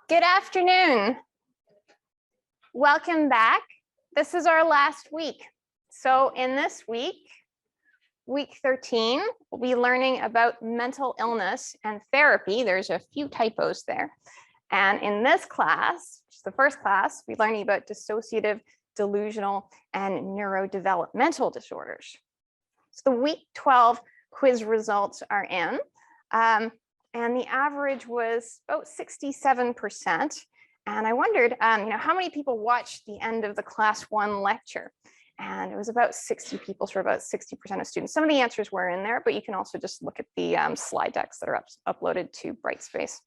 Good afternoon. Welcome back. This is our last week. So in this week, week 13, we'll be learning about mental illness and therapy. There's a few typos there. And in this class, which is the first class, we're learning about dissociative, delusional, and neurodevelopmental disorders. So the week 12 quiz results are in. And the average was about 67%. And I wondered, how many people watched the end of the class 1 lecture? And it was about 60 people, so about 60% of students. Some of the answers were in there, but you can also just look at the slide decks that are uploaded to Brightspace.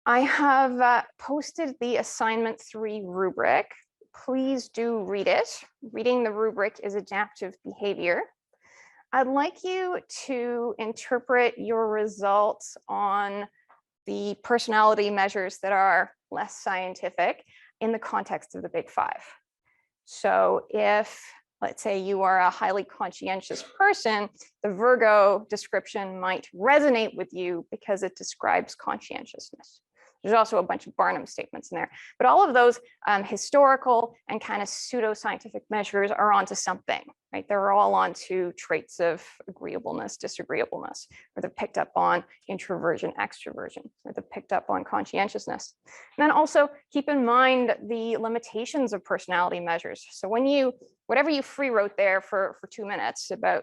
I have posted the assignment 3 rubric. Please do read it. Reading the rubric is adaptive behavior. I'd like you to interpret your results on the personality measures that are less scientific in the context of the Big Five. So if, let's say, you are a highly conscientious person, the Virgo description might resonate with you because it describes conscientiousness. There's also a bunch of Barnum statements in there, but all of those historical and kind of pseudoscientific measures are onto something, right? They're all onto traits of agreeableness, disagreeableness, or they're picked up on introversion, extroversion, or they're picked up on conscientiousness. And then also keep in mind the limitations of personality measures. So when whatever you free wrote there for 2 minutes about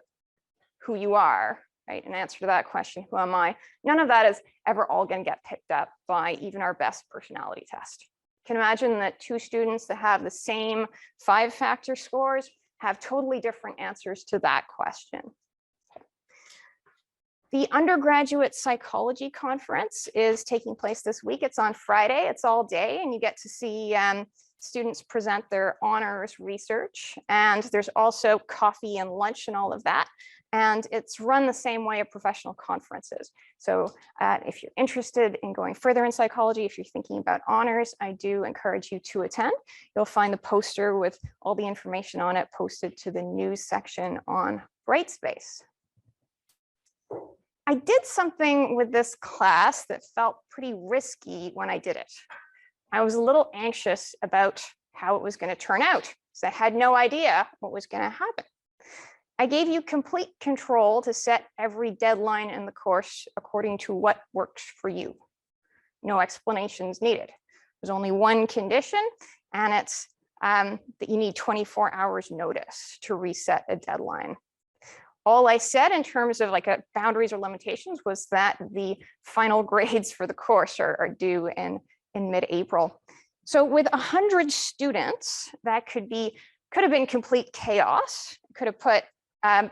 who you are, right, in answer to that question, who am I? None of that is ever all going to get picked up by even our best personality test. You can imagine that 2 students that have the same 5-factor scores have totally different answers to that question. The undergraduate psychology conference is taking place this week. It's on Friday. It's all day, and you get to see students present their honors research. And there's also coffee and lunch and all of that. And it's run the same way a professional conference is. So if you're interested in going further in psychology, if you're thinking about honors, I do encourage you to attend. You'll find the poster with all the information on it posted to the news section on Brightspace. I did something with this class that felt pretty risky when I did it. I was a little anxious about how it was going to turn out, because I had no idea what was going to happen. I gave you complete control to set every deadline in the course according to what works for you. No explanations needed. There's only one condition, and it's that you need 24 hours notice to reset a deadline. All I said in terms of boundaries or limitations was that the final grades for the course are due in mid-April. So with 100 students, that could have been complete chaos. Could have put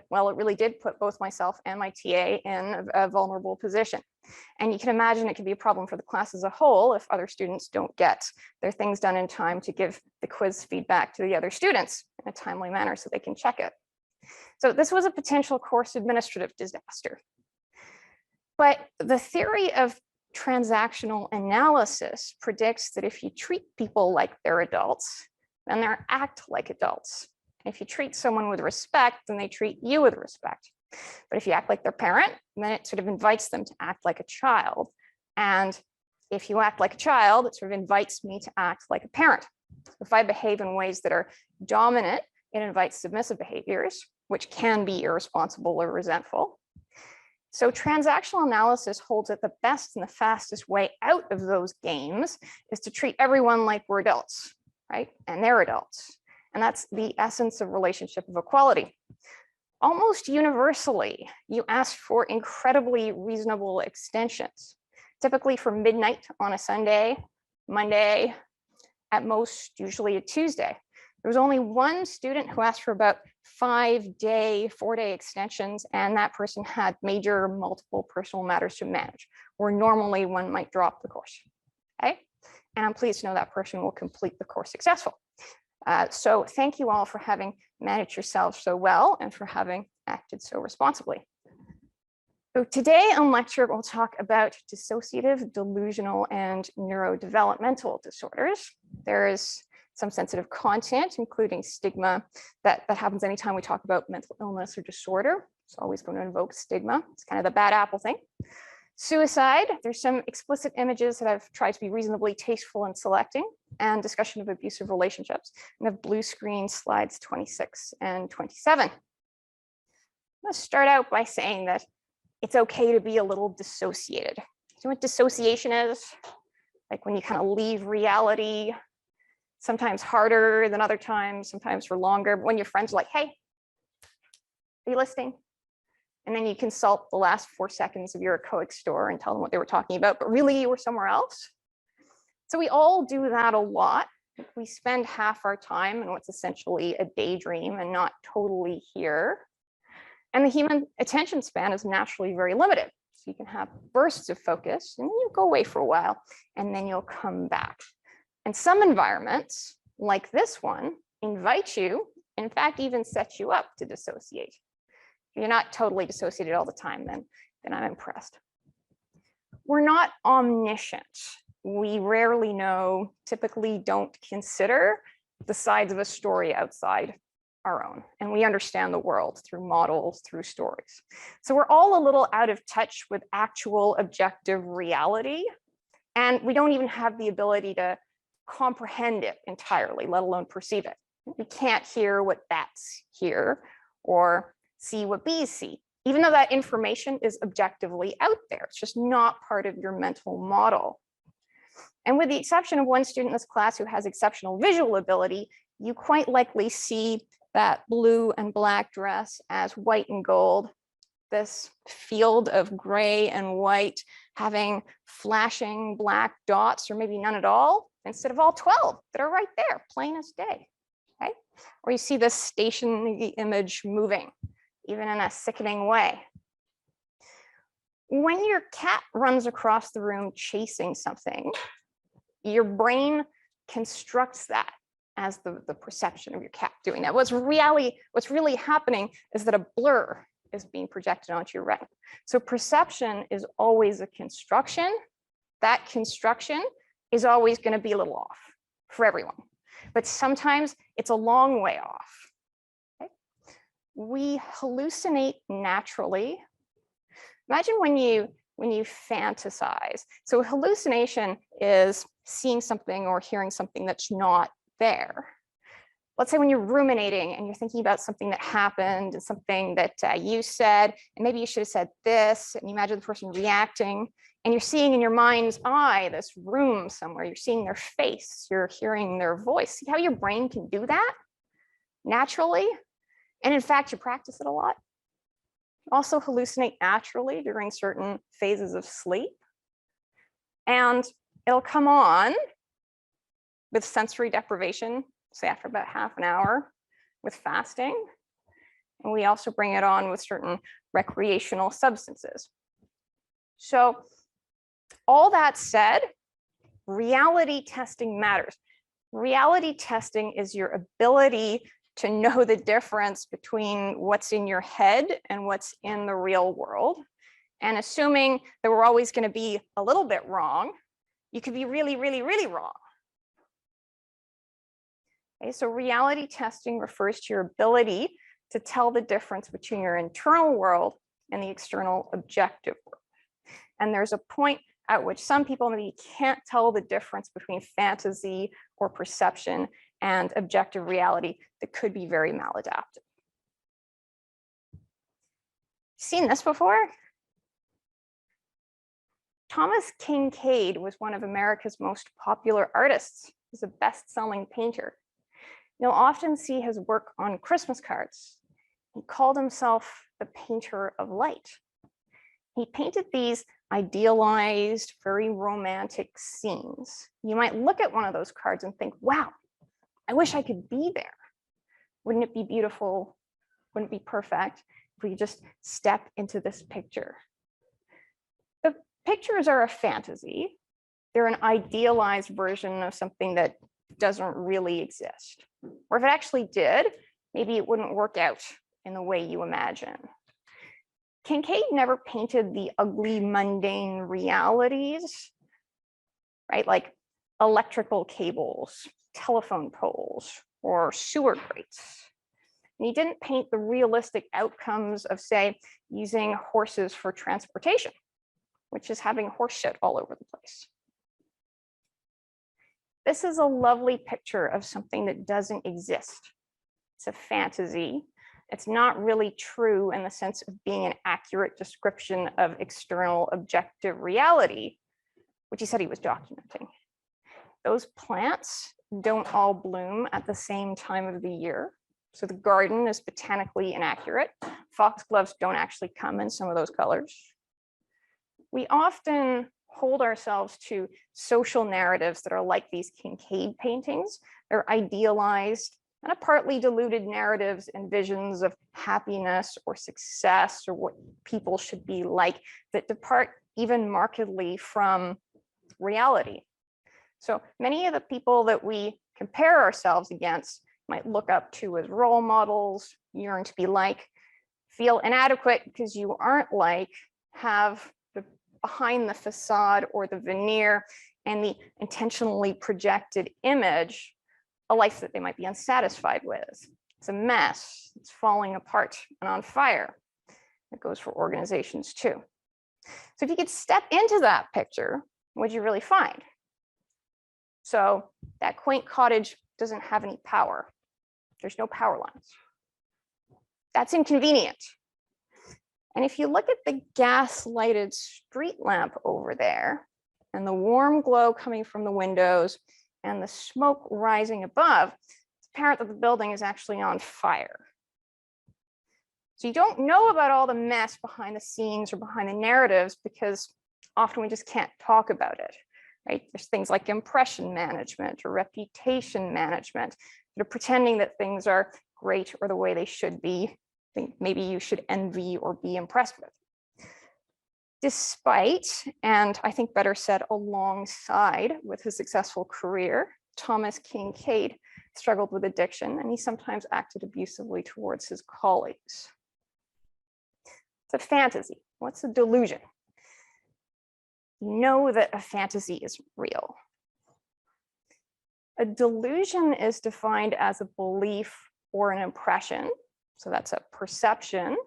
well, it really did put both myself and my TA in a vulnerable position. And you can imagine it could be a problem for the class as a whole if other students don't get their things done in time to give the quiz feedback to the other students in a timely manner so they can check it. So this was a potential course administrative disaster. But the theory of transactional analysis predicts that if you treat people like they're adults, then they act like adults. If you treat someone with respect, then they treat you with respect. But if you act like their parent, then it sort of invites them to act like a child. And if you act like a child, it sort of invites me to act like a parent. If I behave in ways that are dominant, it invites submissive behaviors, which can be irresponsible or resentful. So transactional analysis holds that the best and the fastest way out of those games is to treat everyone like we're adults, right? And they're adults. And that's the essence of relationship of equality. Almost universally, you ask for incredibly reasonable extensions, typically from midnight on a Sunday, Monday, at most, usually a Tuesday. There was only one student who asked for about 5-day, 4-day extensions, and that person had major multiple personal matters to manage, where normally one might drop the course, okay? And I'm pleased to know that person will complete the course successfully. So thank you all for having managed yourselves so well and for having acted so responsibly. So today on lecture, we'll talk about dissociative, delusional, and neurodevelopmental disorders. There is some sensitive content, including stigma, that happens anytime we talk about mental illness or disorder. It's always going to invoke stigma. It's kind of the bad apple thing. Suicide, there's some explicit images that I've tried to be reasonably tasteful in selecting, and discussion of abusive relationships. And the blue screen slides 26 and 27. I'm going to start out by saying that it's okay to be a little dissociated. Do you know what dissociation is? Like when you kind of leave reality, sometimes harder than other times, sometimes for longer. But when your friends are like, hey, are you listening? And then you consult the last 4 seconds of your echoic store and tell them what they were talking about, but really you were somewhere else. So we all do that a lot. We spend half our time in what's essentially a daydream and not totally here. And the human attention span is naturally very limited. So you can have bursts of focus and you go away for a while and then you'll come back. And some environments, like this one, invite you, in fact, even set you up to dissociate. If you're not totally dissociated all the time, then I'm impressed. We're not omniscient. We rarely know, typically don't consider the sides of a story outside our own. And we understand the world through models, through stories. So we're all a little out of touch with actual objective reality. And we don't even have the ability to comprehend it entirely, let alone perceive it. We can't hear what bats hear or see what bees see, even though that information is objectively out there. It's just not part of your mental model. And with the exception of one student in this class who has exceptional visual ability, you quite likely see that blue and black dress as white and gold, this field of gray and white having flashing black dots, or maybe none at all, instead of all 12 that are right there, plain as day. Okay? Or you see this stationary image moving, even in a sickening way. When your cat runs across the room chasing something, your brain constructs that as the perception of your cat doing that. What's really happening is that a blur is being projected onto your retina. So perception is always a construction. That construction is always going to be a little off for everyone, but sometimes it's a long way off. Okay? We hallucinate naturally. Imagine when you fantasize. So hallucination is seeing something or hearing something that's not there. Let's say when you're ruminating and you're thinking about something that happened and something that you said, and maybe you should have said this, and you imagine the person reacting, and you're seeing in your mind's eye this room somewhere, you're seeing their face, you're hearing their voice. See how your brain can do that naturally? And in fact, you practice it a lot. Also hallucinate naturally during certain phases of sleep. And it'll come on with sensory deprivation, say after about half an hour with fasting. And we also bring it on with certain recreational substances. So all that said, reality testing matters. Reality testing is your ability to know the difference between what's in your head and what's in the real world. And assuming that we're always going to be a little bit wrong, you could be really, really, really wrong. Okay, so reality testing refers to your ability to tell the difference between your internal world and the external objective world. And there's a point at which some people maybe can't tell the difference between fantasy or perception and objective reality that could be very maladaptive. Seen this before? Thomas Kinkade was one of America's most popular artists. He's a best-selling painter. You'll often see his work on Christmas cards. He called himself the painter of light. He painted these idealized, very romantic scenes. You might look at one of those cards and think, wow, I wish I could be there. Wouldn't it be beautiful? Wouldn't it be perfect if we just step into this picture? The pictures are a fantasy. They're an idealized version of something that doesn't really exist. Or if it actually did, maybe it wouldn't work out in the way you imagine. Kinkade never painted the ugly, mundane realities, right? Like electrical cables, telephone poles, or sewer grates. And he didn't paint the realistic outcomes of, say, using horses for transportation. which is having horse shit all over the place. This is a lovely picture of something that doesn't exist. It's a fantasy. It's not really true in the sense of being an accurate description of external objective reality, which he said he was documenting. Those plants don't all bloom at the same time of the year. So the garden is botanically inaccurate. Foxgloves don't actually come in some of those colors. We often hold ourselves to social narratives that are like these Kincaid paintings. They're idealized and partly diluted narratives and visions of happiness or success or what people should be like that depart even markedly from reality. So many of the people that we compare ourselves against might look up to as role models, yearn to be like, feel inadequate because you aren't like, have the behind the facade or the veneer and the intentionally projected image, a life that they might be unsatisfied with. It's a mess, it's falling apart and on fire. It goes for organizations too. So if you could step into that picture, what'd you really find? So that quaint cottage doesn't have any power. There's no power lines. That's inconvenient. And if you look at the gas-lighted street lamp over there and the warm glow coming from the windows and the smoke rising above, it's apparent that the building is actually on fire. So you don't know about all the mess behind the scenes or behind the narratives because often we just can't talk about it, right? There's things like impression management or reputation management that are pretending that things are great or the way they should be. Think maybe you should envy or be impressed with. Despite, and I think better said alongside with his successful career, Thomas Kincaid struggled with addiction and he sometimes acted abusively towards his colleagues. It's a fantasy. What's a delusion? You know that a fantasy is real. A delusion is defined as a belief or an impression. So that's a perception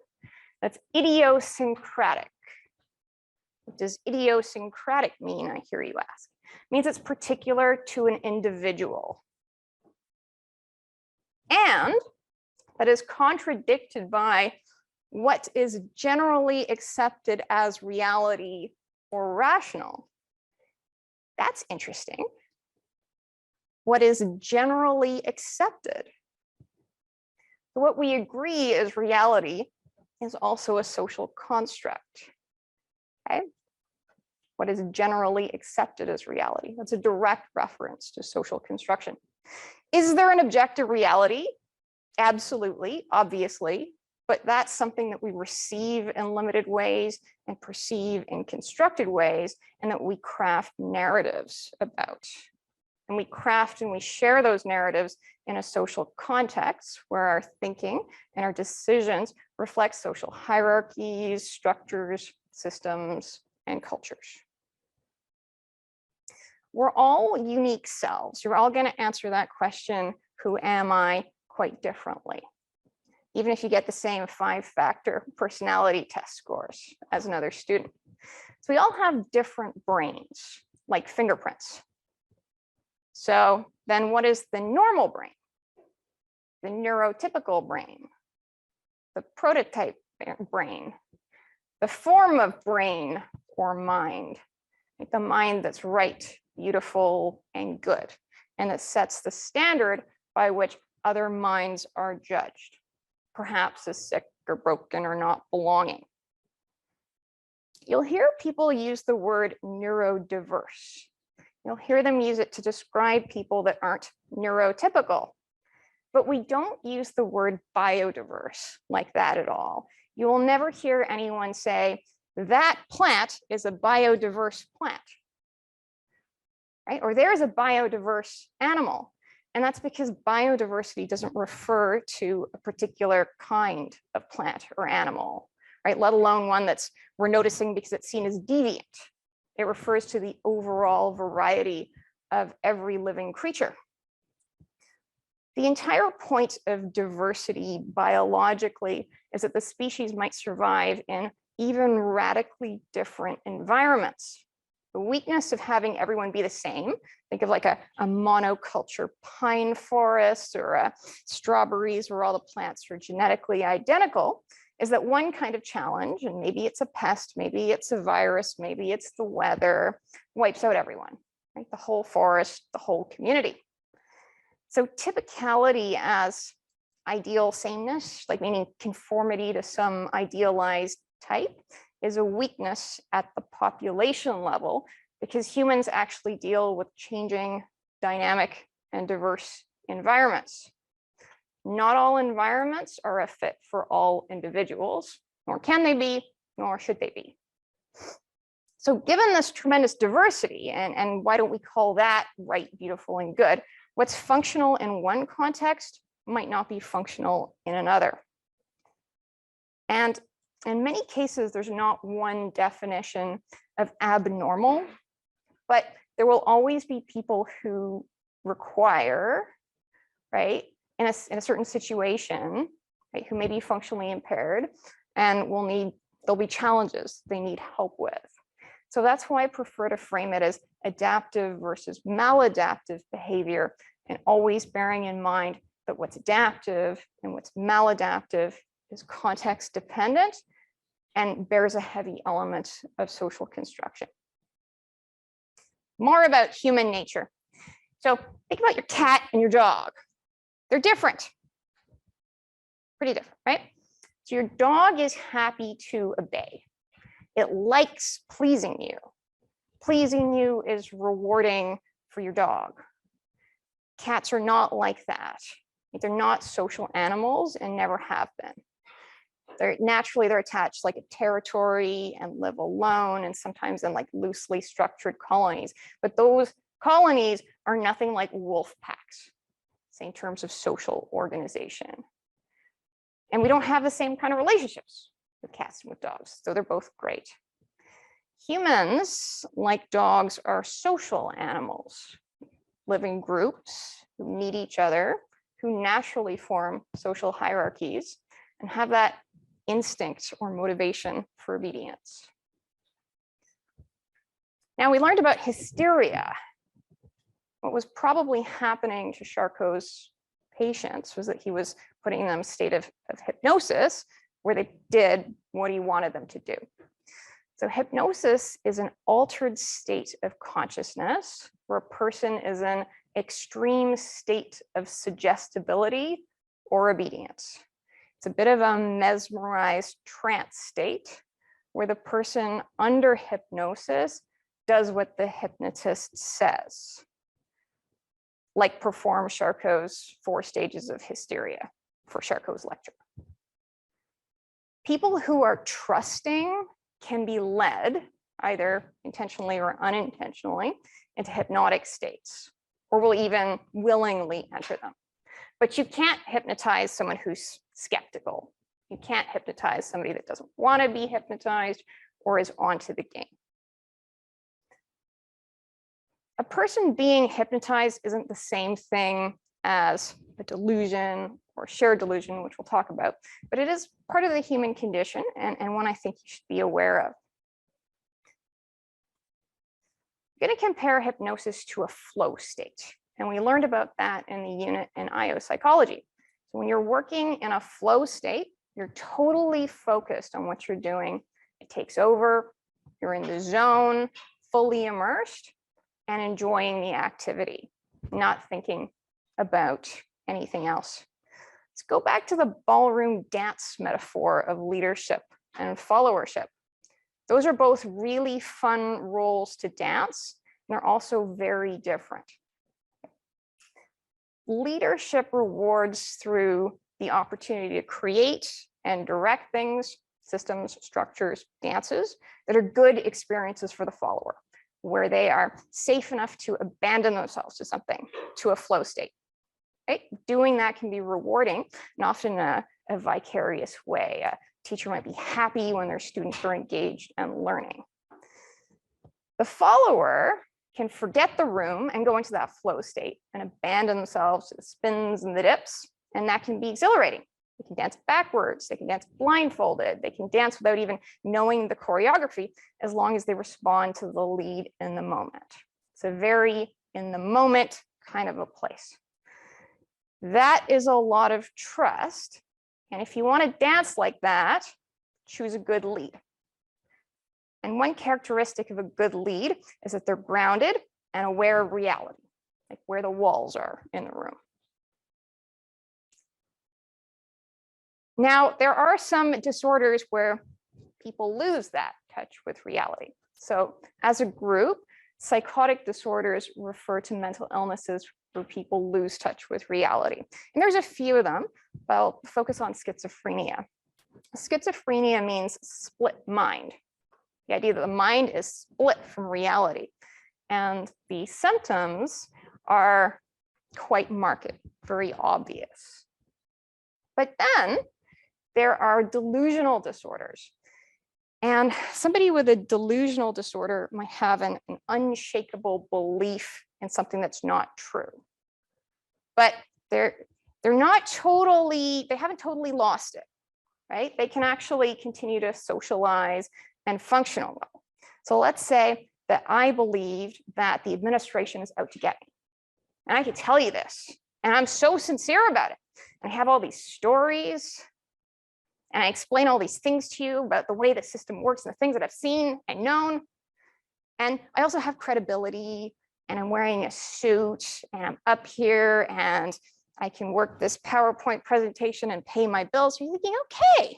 that's idiosyncratic. What does idiosyncratic mean, I hear you ask? It means it's particular to an individual. And that is contradicted by what is generally accepted as reality or rational. That's interesting. What is generally accepted? What we agree is reality is also a social construct. Okay? What is generally accepted as reality? That's a direct reference to social construction. Is there an objective reality? Absolutely, obviously, but that's something that we receive in limited ways and perceive in constructed ways, and that we craft narratives about. And we craft and we share those narratives in a social context where our thinking and our decisions reflect social hierarchies, structures, systems, and cultures. We're all unique selves. You're all going to answer that question, who am I, quite differently, even if you get the same 5-factor personality test scores as another student. So we all have different brains, like fingerprints. So then what is the normal brain? The neurotypical brain, the prototype brain, the form of brain or mind, like the mind that's right, beautiful, and good, and that sets the standard by which other minds are judged, perhaps as sick or broken or not belonging. You'll hear people use the word neurodiverse. You'll hear them use it to describe people that aren't neurotypical, but we don't use the word biodiverse like that at all. You will never hear anyone say, that plant is a biodiverse plant, right? Or there is a biodiverse animal. And that's because biodiversity doesn't refer to a particular kind of plant or animal, right? Let alone one that's we're noticing because it's seen as deviant. It refers to the overall variety of every living creature. The entire point of diversity biologically is that the species might survive in even radically different environments. The weakness of having everyone be the same, think of like a monoculture pine forest or strawberries where all the plants are genetically identical, is that one kind of challenge, and maybe it's a pest, maybe it's a virus, maybe it's the weather, wipes out everyone, right? The whole forest, the whole community. So typicality as ideal sameness, like meaning conformity to some idealized type, is a weakness at the population level because humans actually deal with changing, dynamic, and diverse environments. Not all environments are a fit for all individuals, nor can they be, nor should they be. So given this tremendous diversity, and why don't we call that right, beautiful, and good, what's functional in one context might not be functional in another. And in many cases, there's not one definition of abnormal, but there will always be people who require, right, in a certain situation, right, who may be functionally impaired and there'll be challenges they need help with. So that's why I prefer to frame it as adaptive versus maladaptive behavior, and always bearing in mind that what's adaptive and what's maladaptive is context dependent and bears a heavy element of social construction. More about human nature. So think about your cat and your dog. They're different, pretty different, right? So your dog is happy to obey. It likes pleasing you. Pleasing you is rewarding for your dog. Cats are not like that. They're not social animals and never have been. They're attached like a territory and live alone, and sometimes in like loosely structured colonies. But those colonies are nothing like wolf packs, say in terms of social organization. And we don't have the same kind of relationships with cats and with dogs, so they're both great. Humans, like dogs, are social animals, live in groups who need each other, who naturally form social hierarchies, and have that instinct or motivation for obedience. Now, we learned about hysteria. What was probably happening to Charcot's patients was that he was putting them in a state of hypnosis where they did what he wanted them to do. So hypnosis is an altered state of consciousness where a person is in extreme state of suggestibility or obedience. It's a bit of a mesmerized trance state where the person under hypnosis does what the hypnotist says, like perform Charcot's 4 stages of hysteria for Charcot's lecture. People who are trusting can be led, either intentionally or unintentionally, into hypnotic states, or will even willingly enter them. But you can't hypnotize someone who's skeptical. You can't hypnotize somebody that doesn't want to be hypnotized or is onto the game. A person being hypnotized isn't the same thing as a delusion or shared delusion, which we'll talk about, but it is part of the human condition and one I think you should be aware of. I'm going to compare hypnosis to a flow state, and we learned about that in the unit in IO psychology. So when you're working in a flow state, you're totally focused on what you're doing. It takes over, you're in the zone, fully immersed, and enjoying the activity, not thinking about anything else. Let's go back to the ballroom dance metaphor of leadership and followership. Those are both really fun roles to dance, and they're also very different. Leadership rewards through the opportunity to create and direct things, systems, structures, dances that are good experiences for the follower, where they are safe enough to abandon themselves to something, to a flow state. Right? Doing that can be rewarding, and often a vicarious way. A teacher might be happy when their students are engaged and learning. The follower can forget the room and go into that flow state and abandon themselves to the spins and the dips, and that can be exhilarating They can dance backwards, they can dance blindfolded, they can dance without even knowing the choreography, as long as they respond to the lead in the moment. It's a very in the moment kind of a place. That is a lot of trust. And if you want to dance like that, choose a good lead. And one characteristic of a good lead is that they're grounded and aware of reality, like where the walls are in the room. Now, there are some disorders where people lose that touch with reality. So as a group, psychotic disorders refer to mental illnesses where people lose touch with reality. And there's a few of them, but I'll focus on schizophrenia. Schizophrenia means split mind. The idea that the mind is split from reality. And the symptoms are quite marked, very obvious. But then there are delusional disorders. And somebody with a delusional disorder might have an unshakable belief in something that's not true. But they're not totally, they haven't totally lost it, right? They can actually continue to socialize and function well. So let's say that I believed that the administration is out to get me. And I could tell you this, and I'm so sincere about it. And I have all these stories, and I explain all these things to you about the way the system works and the things that I've seen and known. And I also have credibility, and I'm wearing a suit, and I'm up here, and I can work this PowerPoint presentation and pay my bills. So you're thinking, okay,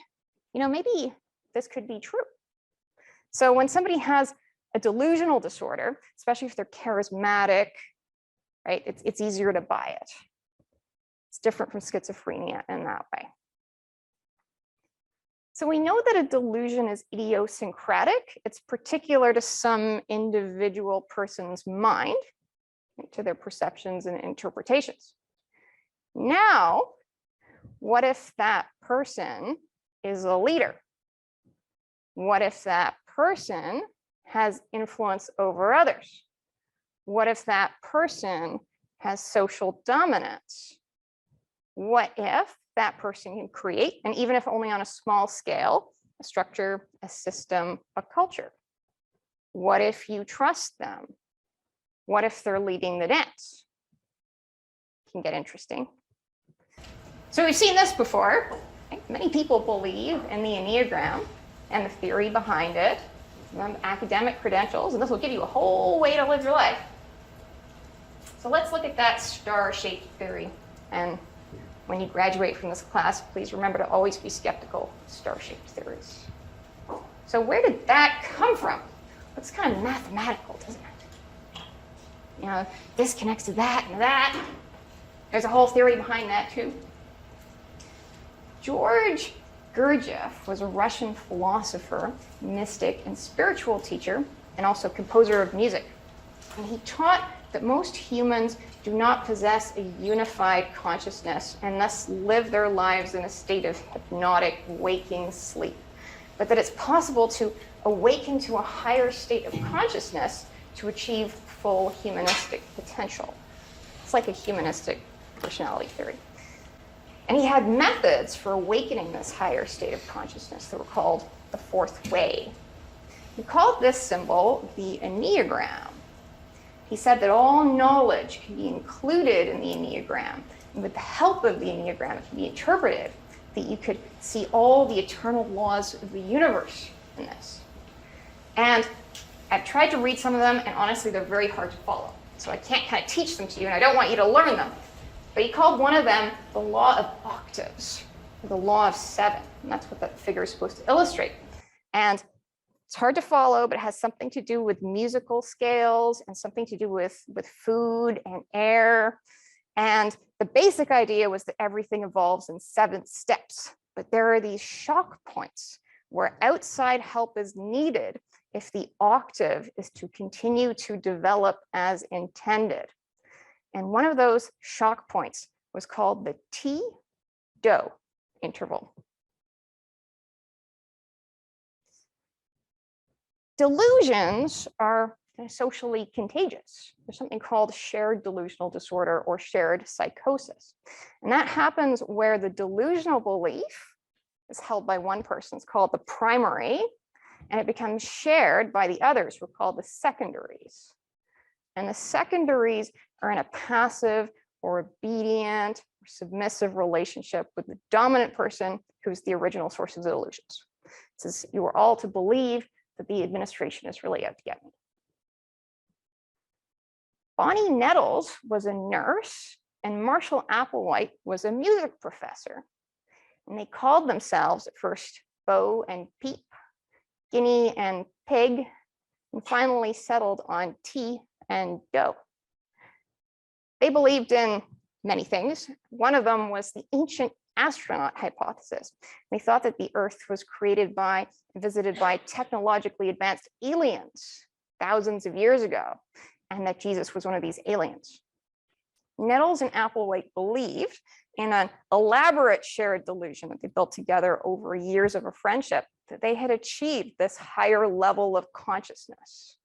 you know, maybe this could be true. So when somebody has a delusional disorder, especially if they're charismatic, right, it's easier to buy it. It's different from schizophrenia in that way. So we know that a delusion is idiosyncratic. It's particular to some individual person's mind, to their perceptions and interpretations. Now, what if that person is a leader? What if that person has influence over others? What if that person has social dominance? What if that person can create, and even if only on a small scale, a structure, a system, a culture? What if you trust them? What if they're leading the dance? It can get interesting. So we've seen this before. Many people believe in the Enneagram and the theory behind it, academic credentials, and this will give you a whole way to live your life. So let's look at that star-shaped theory. And when you graduate from this class, please remember to always be skeptical of star-shaped theories. So where did that come from? It's kind of mathematical, doesn't it? You know, this connects to that and that. There's a whole theory behind that too. George Gurdjieff was a Russian philosopher, mystic, and spiritual teacher, and also composer of music. And he taught that most humans do not possess a unified consciousness and thus live their lives in a state of hypnotic waking sleep, but that it's possible to awaken to a higher state of consciousness to achieve full humanistic potential. It's like a humanistic personality theory. And he had methods for awakening this higher state of consciousness that were called the fourth way. He called this symbol the Enneagram. He said that all knowledge can be included in the Enneagram, and with the help of the Enneagram, it can be interpreted that you could see all the eternal laws of the universe in this. And I've tried to read some of them, and honestly, they're very hard to follow. So I can't kind of teach them to you, and I don't want you to learn them. But he called one of them the Law of Octaves, or the Law of 7, and that's what that figure is supposed to illustrate. And it's hard to follow, but it has something to do with musical scales and something to do with food and air. And the basic idea was that everything evolves in 7 steps, but there are these shock points where outside help is needed if the octave is to continue to develop as intended. And one of those shock points was called the T-Do interval. Delusions are and socially contagious. There's something called shared delusional disorder or shared psychosis. And that happens where the delusional belief is held by one person. It's called the primary, and it becomes shared by the others, who are called the secondaries. And the secondaries are in a passive or obedient or submissive relationship with the dominant person who's the original source of the delusions. It says you are all to believe that the administration is really out to get me. Bonnie Nettles was a nurse and Marshall Applewhite was a music professor. And they called themselves at first Bo and Peep, Guinea and Pig, and finally settled on Tea and Doe. They believed in many things. One of them was the ancient astronaut hypothesis. They thought that the Earth was created by, visited by technologically advanced aliens thousands of years ago, and that Jesus was one of these aliens. Nettles and Applewhite believed in an elaborate shared delusion that they built together over years of a friendship, that they had achieved this higher level of consciousness,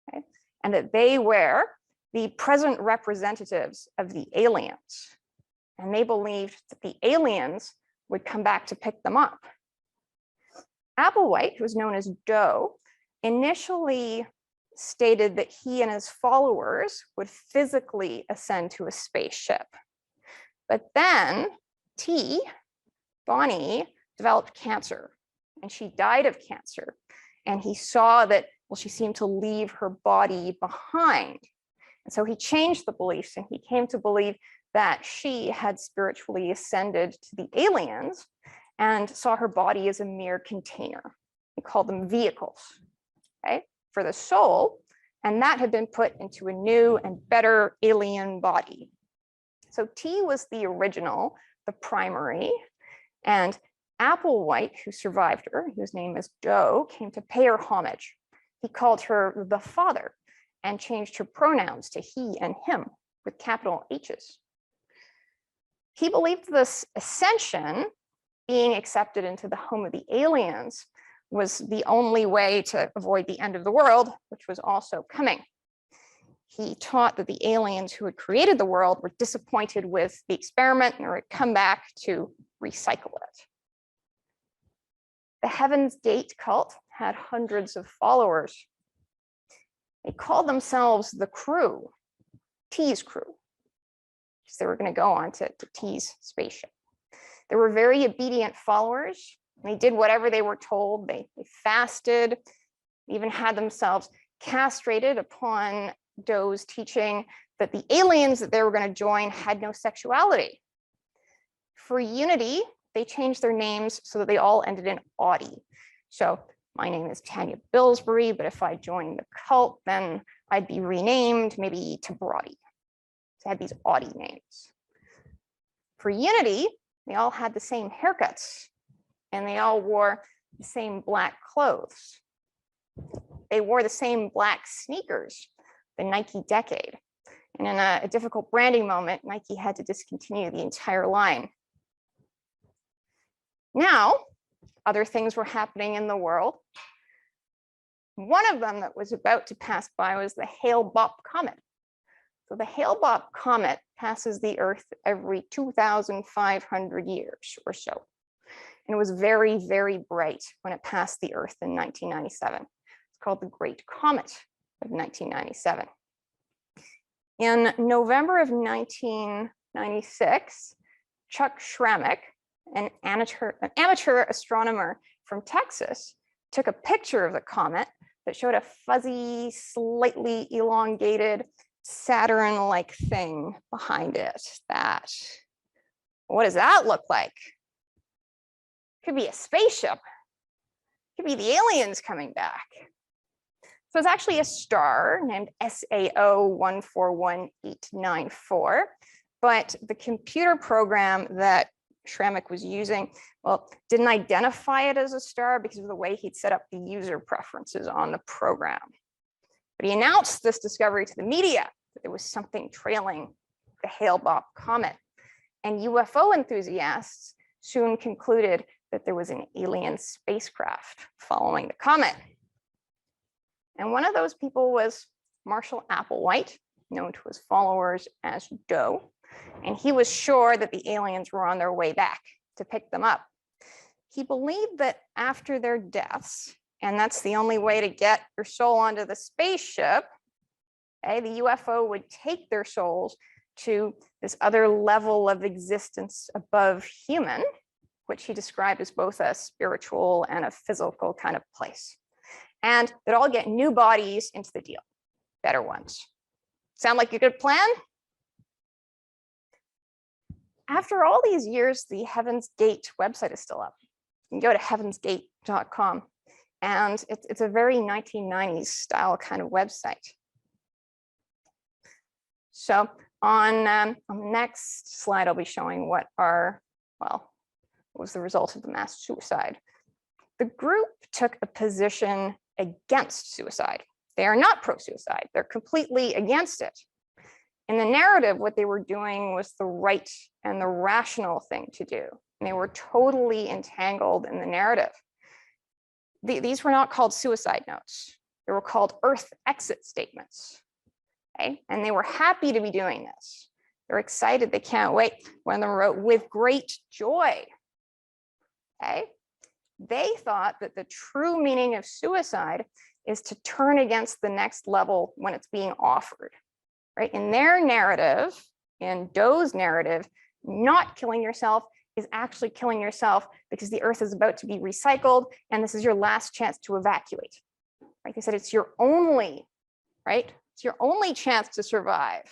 okay? And that they were the present representatives of the aliens. And they believed that the aliens would come back to pick them up. Applewhite, who was known as Doe, initially stated that he and his followers would physically ascend to a spaceship. But then T, Bonnie, developed cancer, and she died of cancer. And he saw that, well, she seemed to leave her body behind. And so he changed the beliefs, and he came to believe that she had spiritually ascended to the aliens and saw her body as a mere container. He called them vehicles, okay, for the soul, and that had been put into a new and better alien body. So T was the original, the primary, and Applewhite, who survived her, whose name is Doe, came to pay her homage. He called her the father and changed her pronouns to he and him with capital H's. He believed this ascension, being accepted into the home of the aliens, was the only way to avoid the end of the world, which was also coming. He taught that the aliens who had created the world were disappointed with the experiment and would come back to recycle it. The Heaven's Gate cult had hundreds of followers. They called themselves the crew, T's crew, because they were going to go on to T's spaceship. They were very obedient followers. They did whatever they were told. They fasted, even had themselves castrated upon Doe's teaching that the aliens that they were going to join had no sexuality. For unity, they changed their names so that they all ended in Audie. So my name is Tanya Billsbury, but if I joined the cult, then I'd be renamed maybe to Brody. So I had these Audie names. For unity, they all had the same haircuts and they all wore the same black clothes. They wore the same black sneakers, the Nike Decade. And in a difficult branding moment, Nike had to discontinue the entire line. Now, other things were happening in the world. One of them that was about to pass by was the Halebop Comet. So the Halebop Comet passes the Earth every 2,500 years or so. And it was very, very bright when it passed the Earth in 1997. It's called the Great Comet of 1997. In November of 1996, Chuck Schrammick, an amateur astronomer from Texas, took a picture of the comet that showed a fuzzy, slightly elongated Saturn-like thing behind it. What does that look like? Could be a spaceship. Could be the aliens coming back. So it's actually a star named SAO 141894, but the computer program that Schrammick was using, well, didn't identify it as a star because of the way he'd set up the user preferences on the program. But he announced this discovery to the media, that there was something trailing the Halebop Comet. And UFO enthusiasts soon concluded that there was an alien spacecraft following the comet. And one of those people was Marshall Applewhite, known to his followers as Doe. And he was sure that the aliens were on their way back to pick them up. He believed that after their deaths, and that's the only way to get your soul onto the spaceship, okay, the UFO would take their souls to this other level of existence above human, which he described as both a spiritual and a physical kind of place. And they'd all get new bodies into the deal, better ones. Sound like a good plan? After all these years, the Heaven's Gate website is still up. You can go to heavensgate.com, and it's a very 1990s style kind of website. So on the next slide, I'll be showing what was the result of the mass suicide. The group took a position against suicide. They are not pro-suicide. They're completely against it. In the narrative, what they were doing was the right and the rational thing to do. And they were totally entangled in the narrative. These were not called suicide notes. They were called Earth exit statements. Okay? And they were happy to be doing this. They're excited. They can't wait. One of them wrote, "with great joy." Okay? They thought that the true meaning of suicide is to turn against the next level when it's being offered. Right? In their narrative, in Doe's narrative, not killing yourself is actually killing yourself because the Earth is about to be recycled and this is your last chance to evacuate. Right? They said it's your only, right? It's your only chance to survive.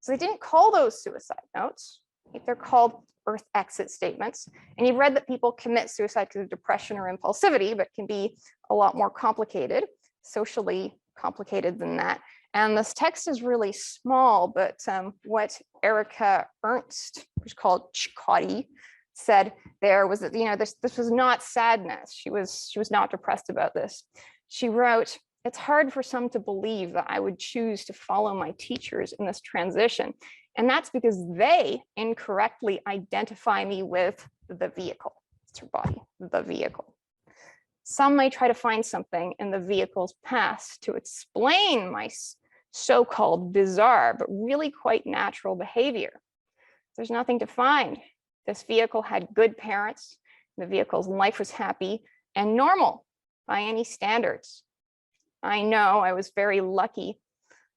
So they didn't call those suicide notes. Right? They're called Earth exit statements. And you've read that people commit suicide because of depression or impulsivity, but can be a lot more complicated, socially complicated than that. And this text is really small, but what Erica Ernst, which is called Chicotti, said there was that, this was not sadness. She was not depressed about this. She wrote, "It's hard for some to believe that I would choose to follow my teachers in this transition. And that's because they incorrectly identify me with the vehicle." It's her body, the vehicle. "Some may try to find something in the vehicle's past to explain my so-called bizarre, but really quite natural behavior. There's nothing to find. This vehicle had good parents. The vehicle's life was happy and normal by any standards. I know I was very lucky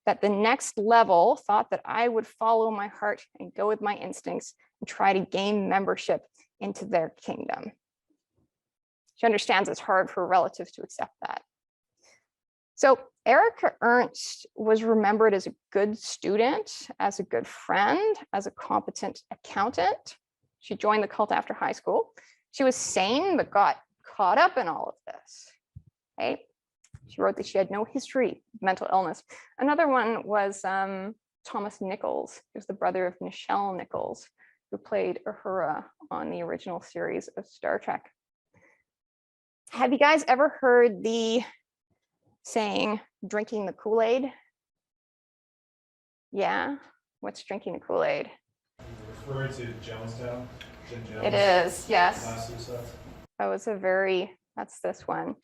that the next level thought that I would follow my heart and go with my instincts and try to gain membership into their kingdom." She understands it's hard for relatives to accept that. So Erica Ernst was remembered as a good student, as a good friend, as a competent accountant. She joined the cult after high school. She was sane, but got caught up in all of this. Okay? She wrote that she had no history of mental illness. Another one was Thomas Nichols. He was the brother of Nichelle Nichols, who played Uhura on the original series of Star Trek. Have you guys ever heard the saying, drinking the Kool-Aid? Yeah? What's drinking the Kool-Aid? Referring to Jonestown? Jim Jones? It is, yes. Last suicide? That was that's this one.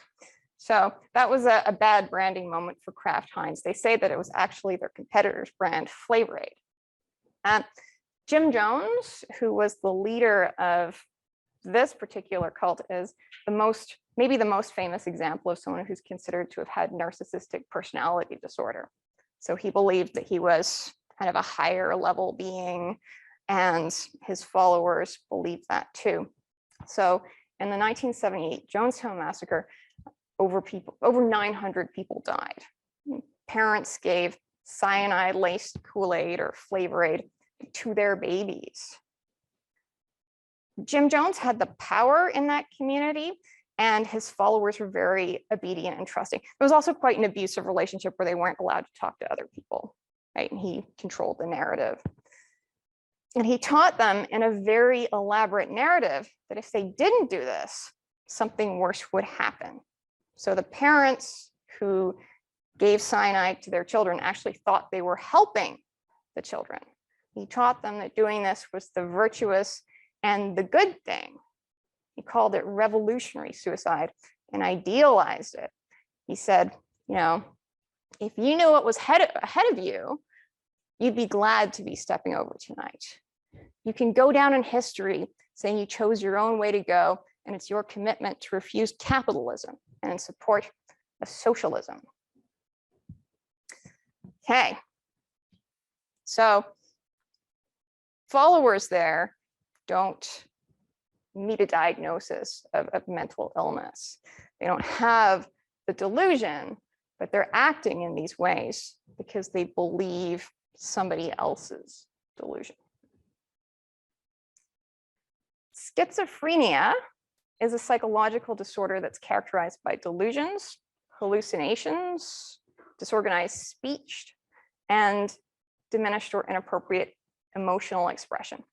So that was a bad branding moment for Kraft Heinz. They say that it was actually their competitor's brand, Flavor Aid. Jim Jones, who was the leader of this particular cult, is maybe the most famous example of someone who's considered to have had narcissistic personality disorder. So he believed that he was kind of a higher level being, and his followers believed that too. So in the 1978 Jonestown massacre, over 900 people died. Parents gave cyanide-laced Kool-Aid or Flavor Aid to their babies. Jim Jones had the power in that community, and his followers were very obedient and trusting. It was also quite an abusive relationship where they weren't allowed to talk to other people, right? And he controlled the narrative. And he taught them in a very elaborate narrative that if they didn't do this, something worse would happen. So the parents who gave cyanide to their children actually thought they were helping the children. He taught them that doing this was the virtuous and the good thing. He called it revolutionary suicide and idealized it He said, you know, if you knew what was ahead of you, you'd be glad to be stepping over tonight. You can go down in history saying you chose your own way to go, and it's your commitment to refuse capitalism and in support of socialism. Okay, so followers there don't meet a diagnosis of mental illness. They don't have the delusion, but they're acting in these ways because they believe somebody else's delusion. Schizophrenia is a psychological disorder that's characterized by delusions, hallucinations, disorganized speech, and diminished or inappropriate emotional expression.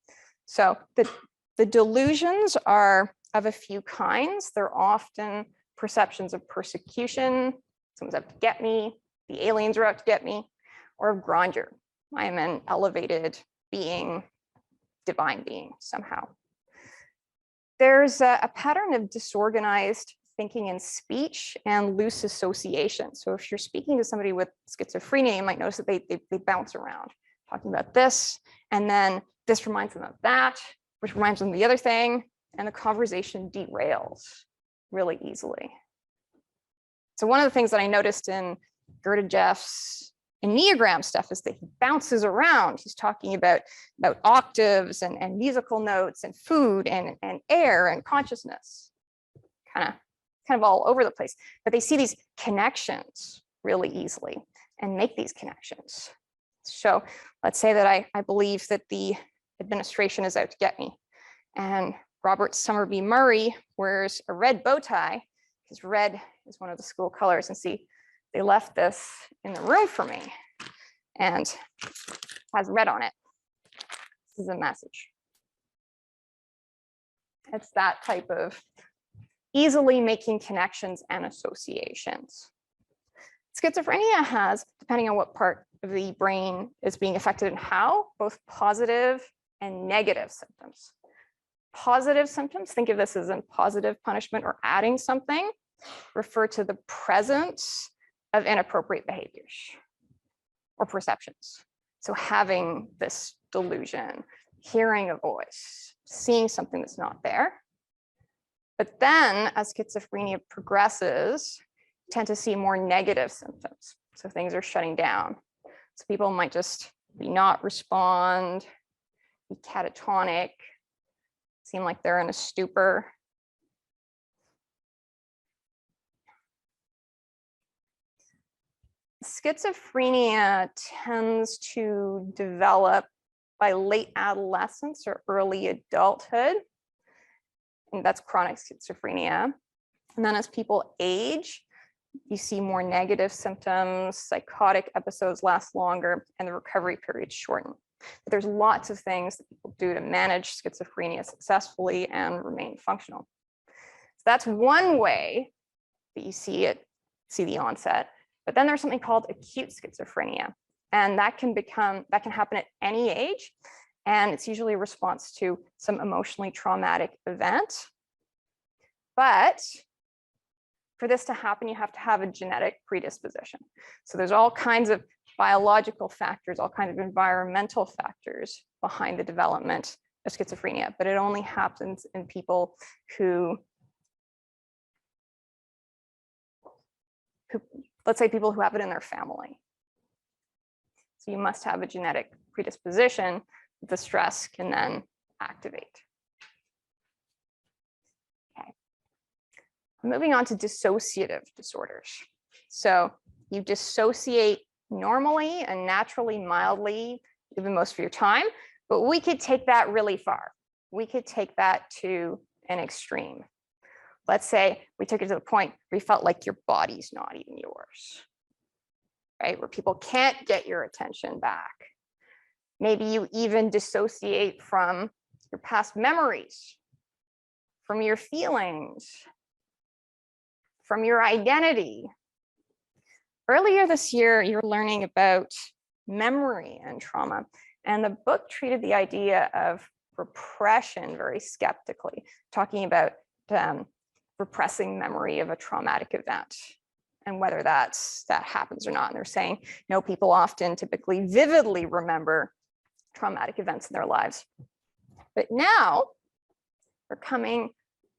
So the delusions are of a few kinds. They're often perceptions of persecution, someone's out to get me, the aliens are out to get me, or of grandeur. I am an elevated being, divine being somehow. There's a pattern of disorganized thinking and speech and loose association. So if you're speaking to somebody with schizophrenia, you might notice that they bounce around, talking about this, and then this reminds them of that, which reminds them of the other thing, and the conversation derails really easily. So one of the things that I noticed in Jeff's Enneagram stuff is that he bounces around. He's talking about octaves and musical notes and food and air and consciousness, kind of all over the place. But they see these connections really easily and make these connections. So let's say that I believe that the administration is out to get me, and Robert Somerby Murray wears a red bow tie because red is one of the school colors. And see, they left this in the room for me and has red on it. This is a message. It's that type of easily making connections and associations. Schizophrenia has, depending on what part of the brain is being affected and how, both positive and negative symptoms. Positive symptoms, think of this as a positive punishment or adding something, refer to the presence of inappropriate behaviors or perceptions. So having this delusion, hearing a voice, seeing something that's not there. But then as schizophrenia progresses, you tend to see more negative symptoms. So things are shutting down. So people might just not respond, be catatonic, seem like they're in a stupor. Schizophrenia tends to develop by late adolescence or early adulthood, and that's chronic schizophrenia. And then as people age, you see more negative symptoms, psychotic episodes last longer, and the recovery period shorten. But there's lots of things that people do to manage schizophrenia successfully and remain functional. So that's one way that you see the onset. But then there's something called acute schizophrenia, and that can happen at any age, and it's usually a response to some emotionally traumatic event. But for this to happen, you have to have a genetic predisposition. So there's all kinds of biological factors, all kinds of environmental factors behind the development of schizophrenia, but it only happens in people who let's say people who have it in their family. So you must have a genetic predisposition. The stress can then activate. Okay. Moving on to dissociative disorders. So you dissociate normally and naturally, mildly, even most of your time, but we could take that really far. We could take that to an extreme. Let's say we took it to the point where you felt like your body's not even yours, right? Where people can't get your attention back. Maybe you even dissociate from your past memories, from your feelings, from your identity. Earlier this year, you were learning about memory and trauma, and the book treated the idea of repression very skeptically, talking about repressing memory of a traumatic event. and whether that happens or not. And they're saying, no, people often typically vividly remember traumatic events in their lives. But now we're coming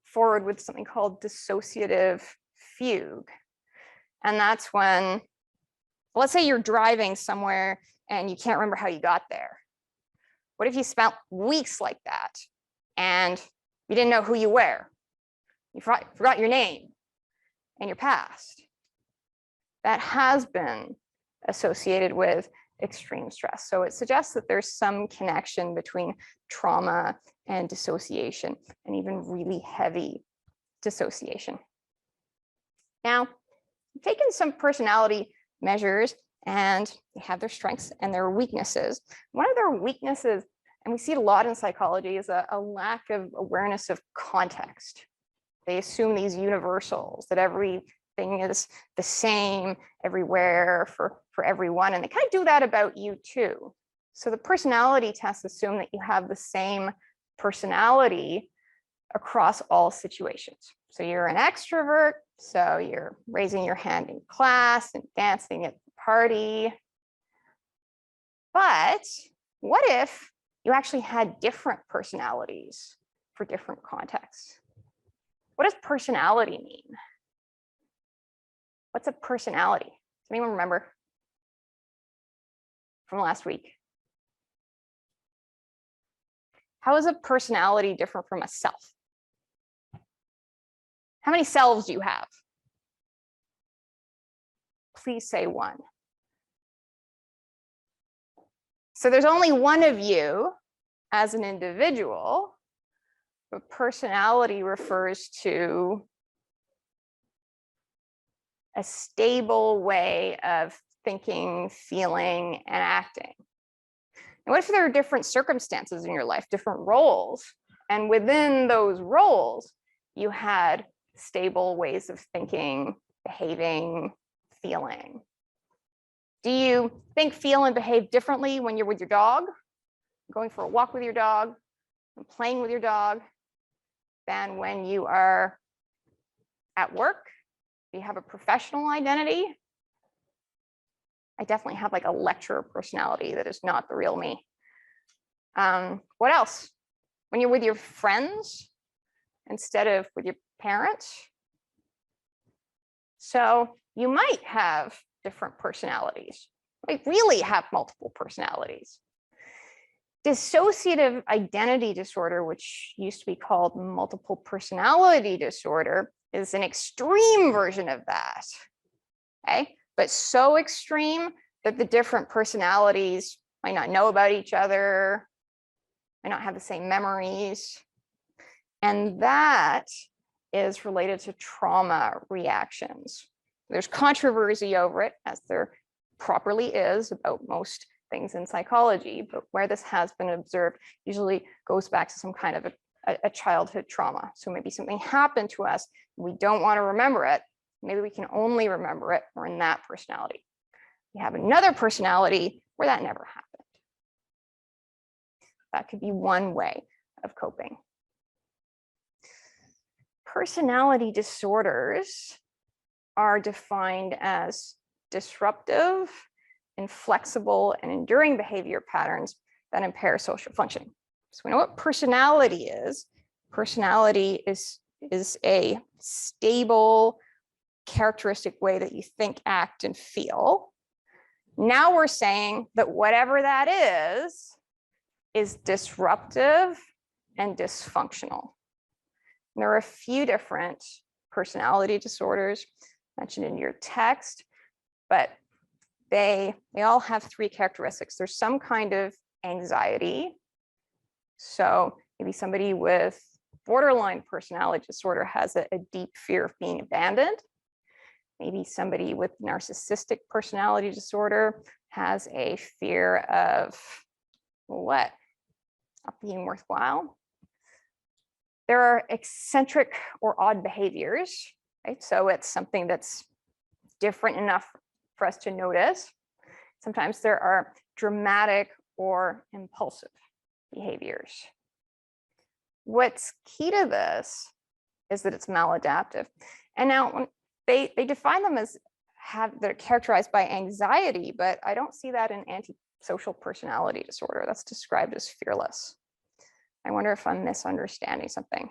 forward with something called dissociative fugue. And that's when, let's say you're driving somewhere and you can't remember how you got there. What if you spent weeks like that and you didn't know who you were? You forgot your name and your past. That has been associated with extreme stress. So it suggests that there's some connection between trauma and dissociation, and even really heavy dissociation. Now, I've taken some personality measures, and they have their strengths and their weaknesses. One of their weaknesses, and we see it a lot in psychology, is a lack of awareness of context. They assume these universals, that everything is the same everywhere for everyone, and they kind of do that about you too. So the personality tests assume that you have the same personality across all situations. So you're an extrovert, so you're raising your hand in class and dancing at the party. But what if you actually had different personalities for different contexts? What does personality mean? What's a personality? Does anyone remember from last week? How is a personality different from a self? How many selves do you have? Please say one. So there's only one of you as an individual, but personality refers to a stable way of thinking, feeling, and acting. And what if there are different circumstances in your life, different roles, and within those roles, you had stable ways of thinking, behaving, feeling? Do you think, feel, and behave differently when you're with your dog, going for a walk with your dog, and playing with your dog, than when you are at work? Do you have a professional identity? I definitely have like a lecturer personality that is not the real me. What else? When you're with your friends instead of with your parents. So you might have different personalities. You might really have multiple personalities. Dissociative identity disorder, which used to be called multiple personality disorder, is an extreme version of that. Okay, but so extreme that the different personalities might not know about each other, might not have the same memories. And that is related to trauma reactions. There's controversy over it, as there properly is about most things in psychology, but where this has been observed usually goes back to some kind of a childhood trauma. So maybe something happened to us, we don't want to remember it. Maybe we can only remember it or in that personality. We have another personality where that never happened. That could be one way of coping. Personality disorders are defined as disruptive, inflexible, and enduring behavior patterns that impair social functioning. So we know what personality is. Personality is a stable, characteristic way that you think, act, and feel. Now we're saying that whatever that is disruptive and dysfunctional. And there are a few different personality disorders mentioned in your text, but they all have three characteristics. There's some kind of anxiety. So maybe somebody with borderline personality disorder has a deep fear of being abandoned. Maybe somebody with narcissistic personality disorder has a fear of what? Not being worthwhile. There are eccentric or odd behaviors, right? So it's something that's different enough for us to notice. Sometimes there are dramatic or impulsive behaviors. What's key to this is that it's maladaptive. And now they define them as they're characterized by anxiety, but I don't see that in antisocial personality disorder. That's described as fearless. I wonder if I'm misunderstanding something.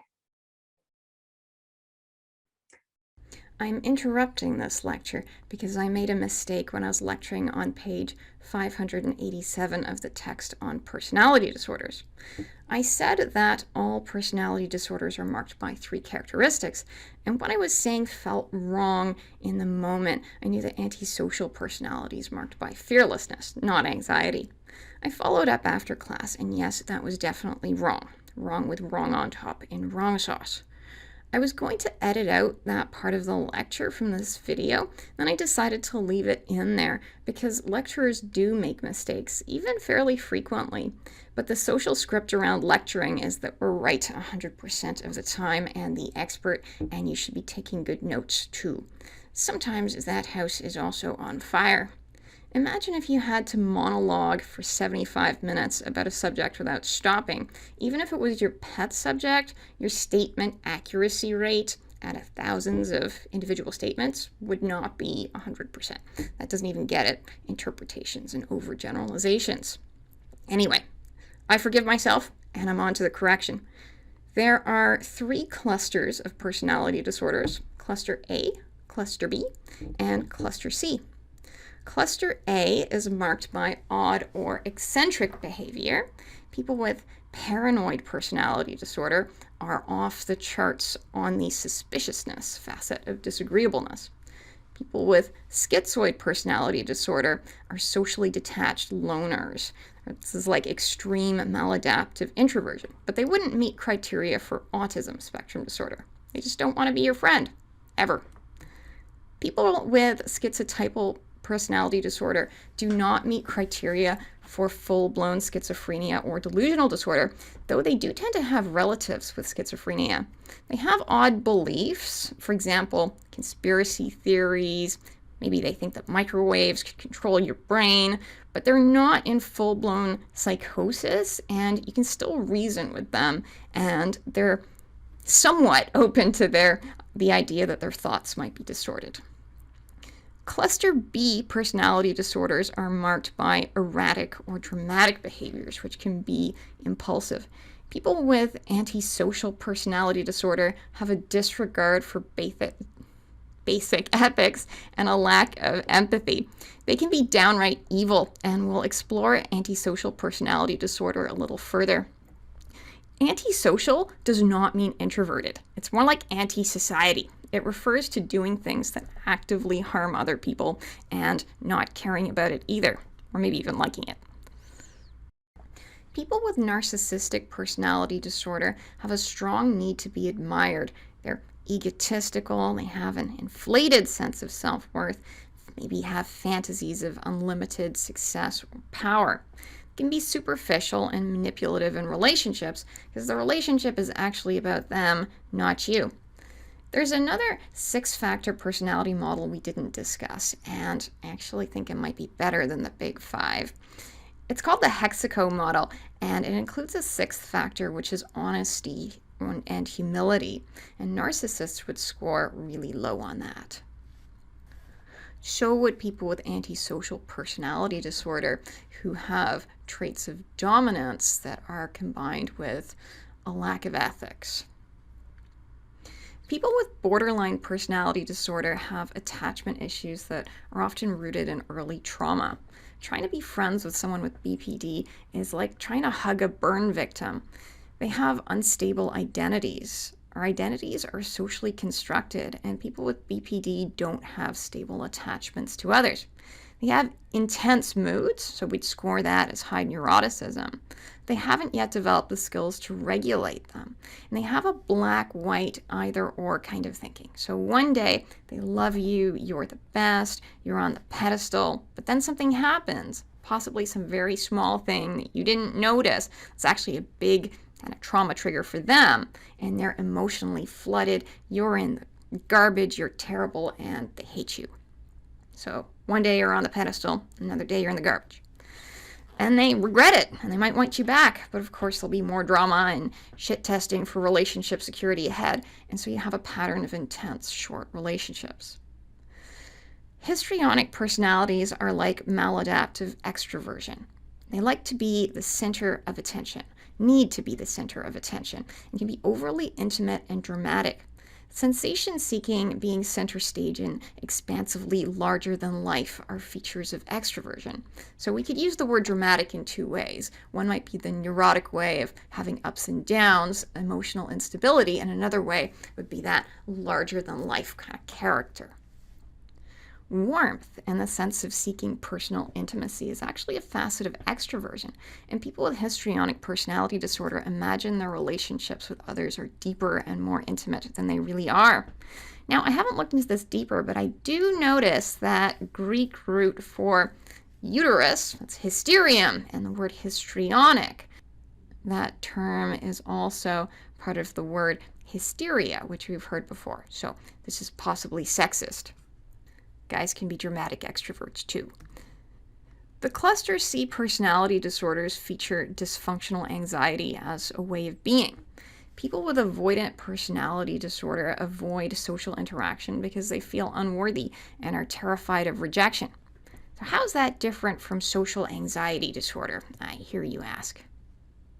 I'm interrupting this lecture because I made a mistake when I was lecturing on page 587 of the text on personality disorders. I said that all personality disorders are marked by 3 characteristics, and what I was saying felt wrong in the moment. I knew that antisocial personality is marked by fearlessness, not anxiety. I followed up after class, and yes, that was definitely wrong. Wrong with wrong on top in wrong sauce. I was going to edit out that part of the lecture from this video, and I decided to leave it in there because lecturers do make mistakes, even fairly frequently. But the social script around lecturing is that we're right 100% of the time and the expert, and you should be taking good notes too. Sometimes that house is also on fire. Imagine if you had to monologue for 75 minutes about a subject without stopping. Even if it was your pet subject, your statement accuracy rate out of thousands of individual statements would not be 100%. That doesn't even get at interpretations and overgeneralizations. Anyway, I forgive myself, and I'm on to the correction. There are 3 clusters of personality disorders: Cluster A, Cluster B, and Cluster C. Cluster A is marked by odd or eccentric behavior. People with paranoid personality disorder are off the charts on the suspiciousness facet of disagreeableness. People with schizoid personality disorder are socially detached loners. This is like extreme maladaptive introversion, but they wouldn't meet criteria for autism spectrum disorder. They just don't want to be your friend, ever. People with schizotypal personality disorder do not meet criteria for full-blown schizophrenia or delusional disorder, though they do tend to have relatives with schizophrenia. They have odd beliefs, for example, conspiracy theories. Maybe they think that microwaves could control your brain, but they're not in full-blown psychosis, and you can still reason with them, and they're somewhat open to the idea that their thoughts might be distorted. Cluster B personality disorders are marked by erratic or dramatic behaviors, which can be impulsive. People with antisocial personality disorder have a disregard for basic ethics and a lack of empathy. They can be downright evil, and we'll explore antisocial personality disorder a little further. Antisocial does not mean introverted. It's more like anti-society. It refers to doing things that actively harm other people and not caring about it either, or maybe even liking it. People with narcissistic personality disorder have a strong need to be admired. They're egotistical, they have an inflated sense of self-worth, maybe have fantasies of unlimited success or power. Can be superficial and manipulative in relationships because the relationship is actually about them, not you. There's another 6-factor personality model we didn't discuss, and I actually think it might be better than the big 5. It's called the HEXACO model, and it includes a 6th factor, which is honesty and humility, and narcissists would score really low on that. So would people with antisocial personality disorder who have traits of dominance that are combined with a lack of ethics. People with borderline personality disorder have attachment issues that are often rooted in early trauma. Trying to be friends with someone with BPD is like trying to hug a burn victim. They have unstable identities. Our identities are socially constructed, and people with BPD don't have stable attachments to others. They have intense moods, so we'd score that as high neuroticism. They haven't yet developed the skills to regulate them. And they have a black-white either-or kind of thinking. So one day, they love you, you're the best, you're on the pedestal, but then something happens, possibly some very small thing that you didn't notice. It's actually a big kind of trauma trigger for them, and they're emotionally flooded. You're in the garbage, you're terrible, and they hate you. So one day you're on the pedestal, another day you're in the garbage. And they regret it, and they might want you back, but of course there'll be more drama and shit testing for relationship security ahead, and so you have a pattern of intense, short relationships. Histrionic personalities are like maladaptive extroversion. They like to be the center of attention, need to be the center of attention, and can be overly intimate and dramatic. Sensation-seeking, being center stage, and expansively larger than life are features of extroversion. So we could use the word dramatic in two ways. One might be the neurotic way of having ups and downs, emotional instability, and another way would be that larger than life kind of character. Warmth and the sense of seeking personal intimacy is actually a facet of extroversion, and people with histrionic personality disorder imagine their relationships with others are deeper and more intimate than they really are. Now, I haven't looked into this deeper, but I do notice that Greek root for uterus, that's hysterium, and the word histrionic, that term is also part of the word hysteria, which we've heard before. So this is possibly sexist. Guys can be dramatic extroverts too. The cluster C personality disorders feature dysfunctional anxiety as a way of being. People with avoidant personality disorder avoid social interaction because they feel unworthy and are terrified of rejection. So how's that different from social anxiety disorder, I hear you ask?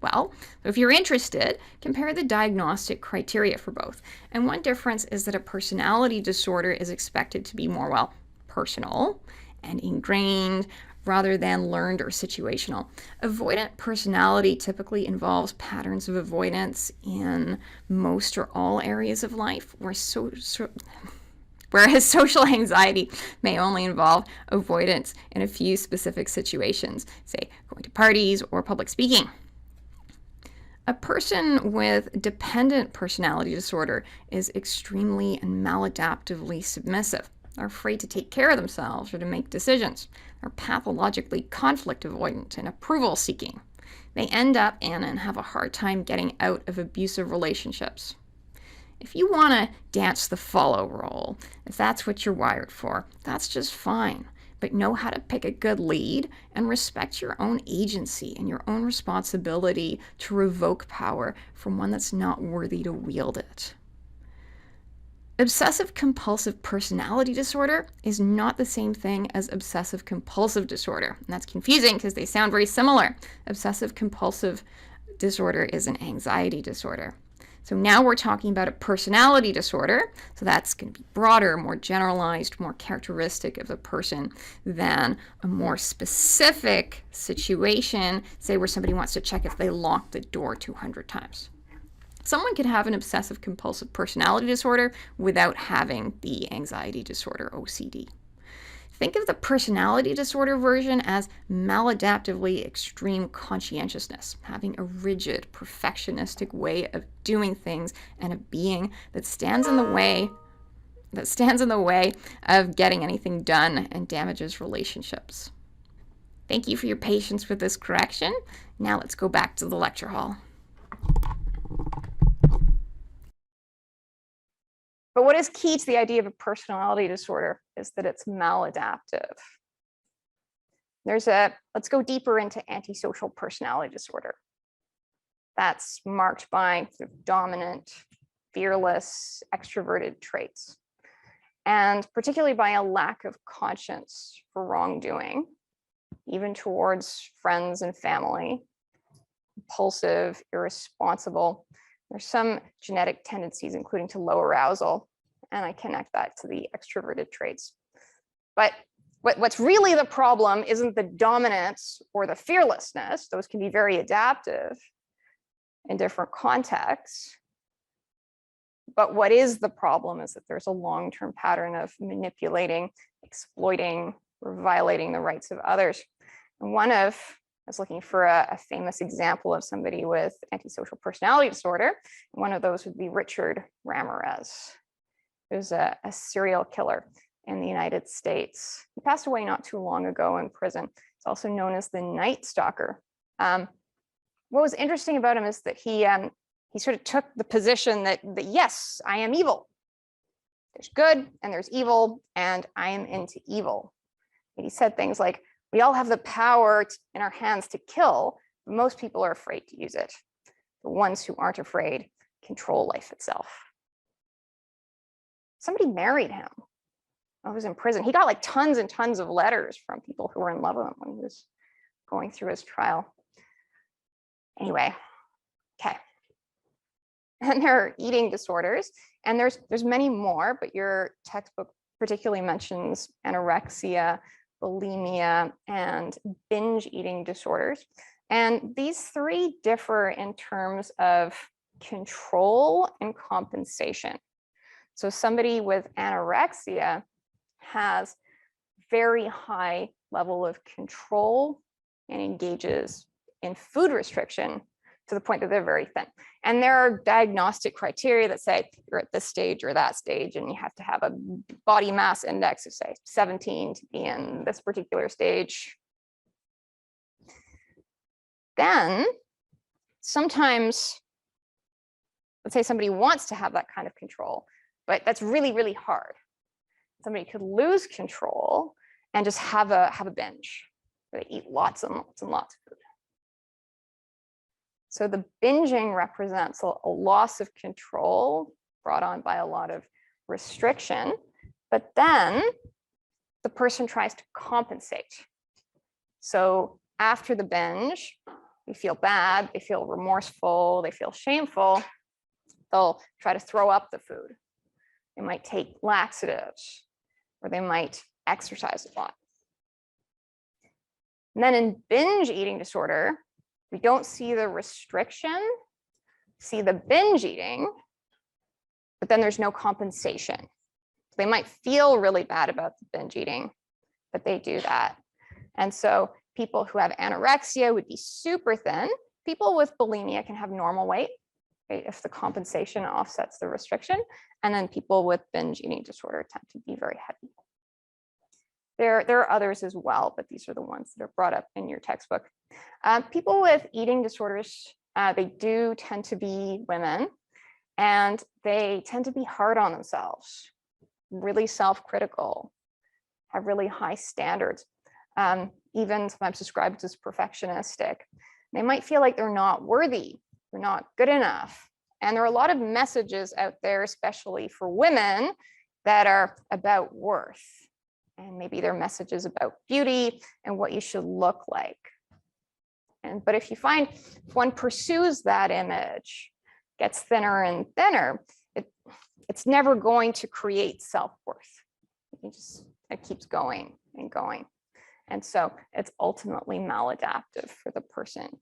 Well, if you're interested, compare the diagnostic criteria for both. And one difference is that a personality disorder is expected to be more, well, personal and ingrained rather than learned or situational. Avoidant personality typically involves patterns of avoidance in most or all areas of life, whereas social anxiety may only involve avoidance in a few specific situations, say going to parties or public speaking. A person with dependent personality disorder is extremely and maladaptively submissive. They're afraid to take care of themselves or to make decisions. They're pathologically conflict avoidant and approval seeking. They end up in and have a hard time getting out of abusive relationships. If you want to dance the follow role, if that's what you're wired for, that's just fine. But know how to pick a good lead and respect your own agency and your own responsibility to revoke power from one that's not worthy to wield it. Obsessive-compulsive personality disorder is not the same thing as obsessive-compulsive disorder. And that's confusing because they sound very similar. Obsessive-compulsive disorder is an anxiety disorder. So now we're talking about a personality disorder. So that's going to be broader, more generalized, more characteristic of the person than a more specific situation, say where somebody wants to check if they locked the door 200 times. Someone could have an obsessive-compulsive personality disorder without having the anxiety disorder, OCD. Think of the personality disorder version as maladaptively extreme conscientiousness, having a rigid, perfectionistic way of doing things and a being that stands in the way of getting anything done and damages relationships. Thank you for your patience with this correction. Now let's go back to the lecture hall. But what is key to the idea of a personality disorder is that it's maladaptive. Let's go deeper into antisocial personality disorder. That's marked by sort of dominant, fearless, extroverted traits, and particularly by a lack of conscience for wrongdoing, even towards friends and family, impulsive, irresponsible. There's some genetic tendencies, including to low arousal, and I connect that to the extroverted traits. But what's really the problem isn't the dominance or the fearlessness. Those can be very adaptive in different contexts. But what is the problem is that there's a long-term pattern of manipulating, exploiting, or violating the rights of others. And I was looking for a famous example of somebody with antisocial personality disorder. One of those would be Richard Ramirez, who's a serial killer in the United States. He passed away not too long ago in prison. He's also known as the Night Stalker. What was interesting about him is that he sort of took the position that yes, I am evil. There's good and there's evil, and I am into evil. And he said things like, we all have the power in our hands to kill, but most people are afraid to use it. The ones who aren't afraid control life itself. Somebody married him. I was in prison. He got like tons and tons of letters from people who were in love with him when he was going through his trial. Anyway, okay. And there are eating disorders, and there's many more, but your textbook particularly mentions anorexia, bulimia, and binge eating disorders. And these three differ in terms of control and compensation. So somebody with anorexia has very high level of control and engages in food restriction to the point that they're very thin. And there are diagnostic criteria that say you're at this stage or that stage, and you have to have a body mass index of, say, 17 to be in this particular stage. Then sometimes, let's say somebody wants to have that kind of control, but that's really, really hard. Somebody could lose control and just have a binge where they eat lots and lots and lots of food. So the binging represents a loss of control brought on by a lot of restriction, but then the person tries to compensate. So after the binge, they feel bad, they feel remorseful, they feel shameful, they'll try to throw up the food. They might take laxatives, or they might exercise a lot. And then in binge eating disorder, we don't see the restriction, see the binge eating, but then there's no compensation. They might feel really bad about the binge eating, but they do that. And so people who have anorexia would be super thin. People with bulimia can have normal weight, right, if the compensation offsets the restriction. And then people with binge eating disorder tend to be very heavy. There are others as well, but these are the ones that are brought up in your textbook. People with eating disorders, they do tend to be women, and they tend to be hard on themselves, really self-critical, have really high standards, even sometimes described as perfectionistic. They might feel like they're not worthy, they're not good enough. And there are a lot of messages out there, especially for women, that are about worth. And maybe they're messages about beauty and what you should look like. But if you find if one pursues that image, gets thinner and thinner, it's never going to create self-worth. It keeps going and going. And so it's ultimately maladaptive for the person.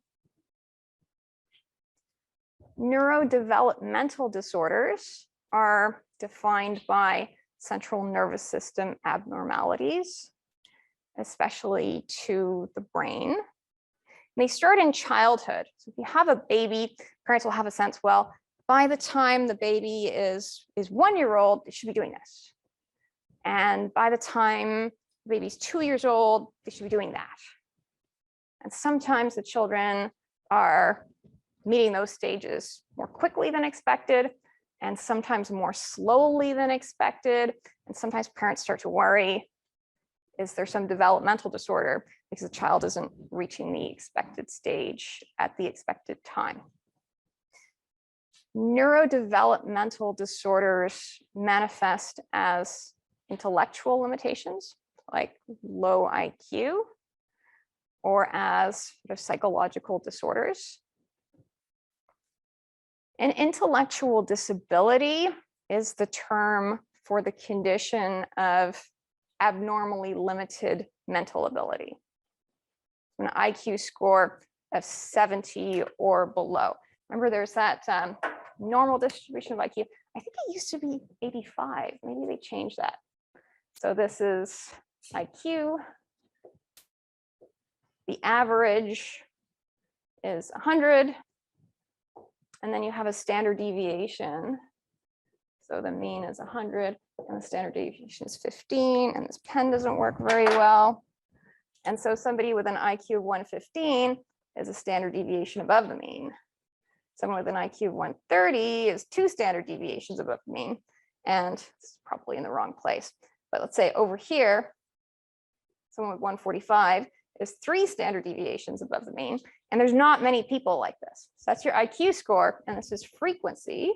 Neurodevelopmental disorders are defined by central nervous system abnormalities, especially to the brain. And they start in childhood. So if you have a baby, parents will have a sense, well, by the time the baby is 1 year old, they should be doing this. And by the time the baby's 2 years old, they should be doing that. And sometimes the children are meeting those stages more quickly than expected, and sometimes more slowly than expected. And sometimes parents start to worry, is there some developmental disorder because the child isn't reaching the expected stage at the expected time? Neurodevelopmental disorders manifest as intellectual limitations, like low IQ, or as psychological disorders. An intellectual disability is the term for the condition of abnormally limited mental ability. An IQ score of 70 or below. Remember, there's that normal distribution of IQ. I think it used to be 85. Maybe they changed that. So this is IQ. The average is 100. And then you have a standard deviation. So the mean is 100 and the standard deviation is 15, and this pen doesn't work very well. And so somebody with an IQ of 115 is a standard deviation above the mean. Someone with an IQ of 130 is 2 standard deviations above the mean, and it's probably in the wrong place. But let's say over here, someone with 145 is 3 standard deviations above the mean. And there's not many people like this. So that's your IQ score, and this is frequency.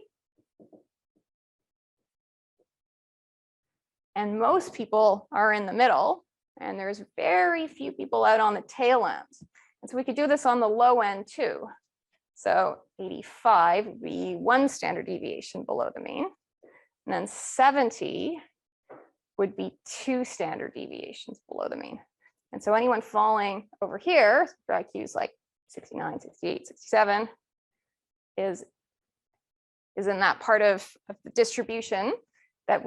And most people are in the middle, and there's very few people out on the tail end. And so we could do this on the low end too. So 85 would be 1 standard deviation below the mean. And then 70 would be 2 standard deviations below the mean. And so anyone falling over here, their IQ is like 69, 68, 67, is in that part of the distribution that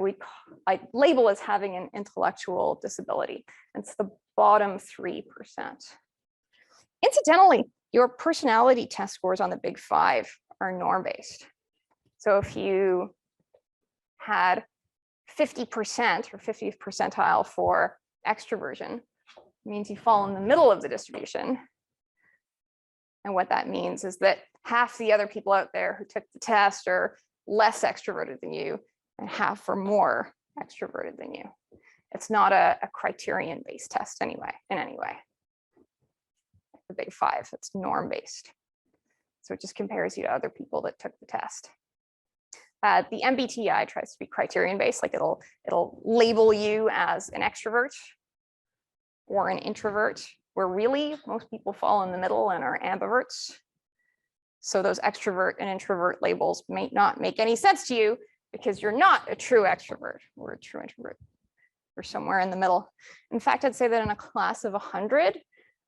I label as having an intellectual disability. It's the bottom 3%. Incidentally, your personality test scores on the big 5 are norm-based. So if you had 50% or 50th percentile for extroversion, it means you fall in the middle of the distribution. And what that means is that half the other people out there who took the test are less extroverted than you, and half are more extroverted than you. It's not a criterion-based test anyway, in any way. The big 5, it's norm-based. So it just compares you to other people that took the test. The MBTI tries to be criterion-based, like it'll label you as an extrovert or an introvert, where really most people fall in the middle and are ambiverts. So those extrovert and introvert labels may not make any sense to you because you're not a true extrovert or a true introvert. You're somewhere in the middle. In fact, I'd say that in a class of 100,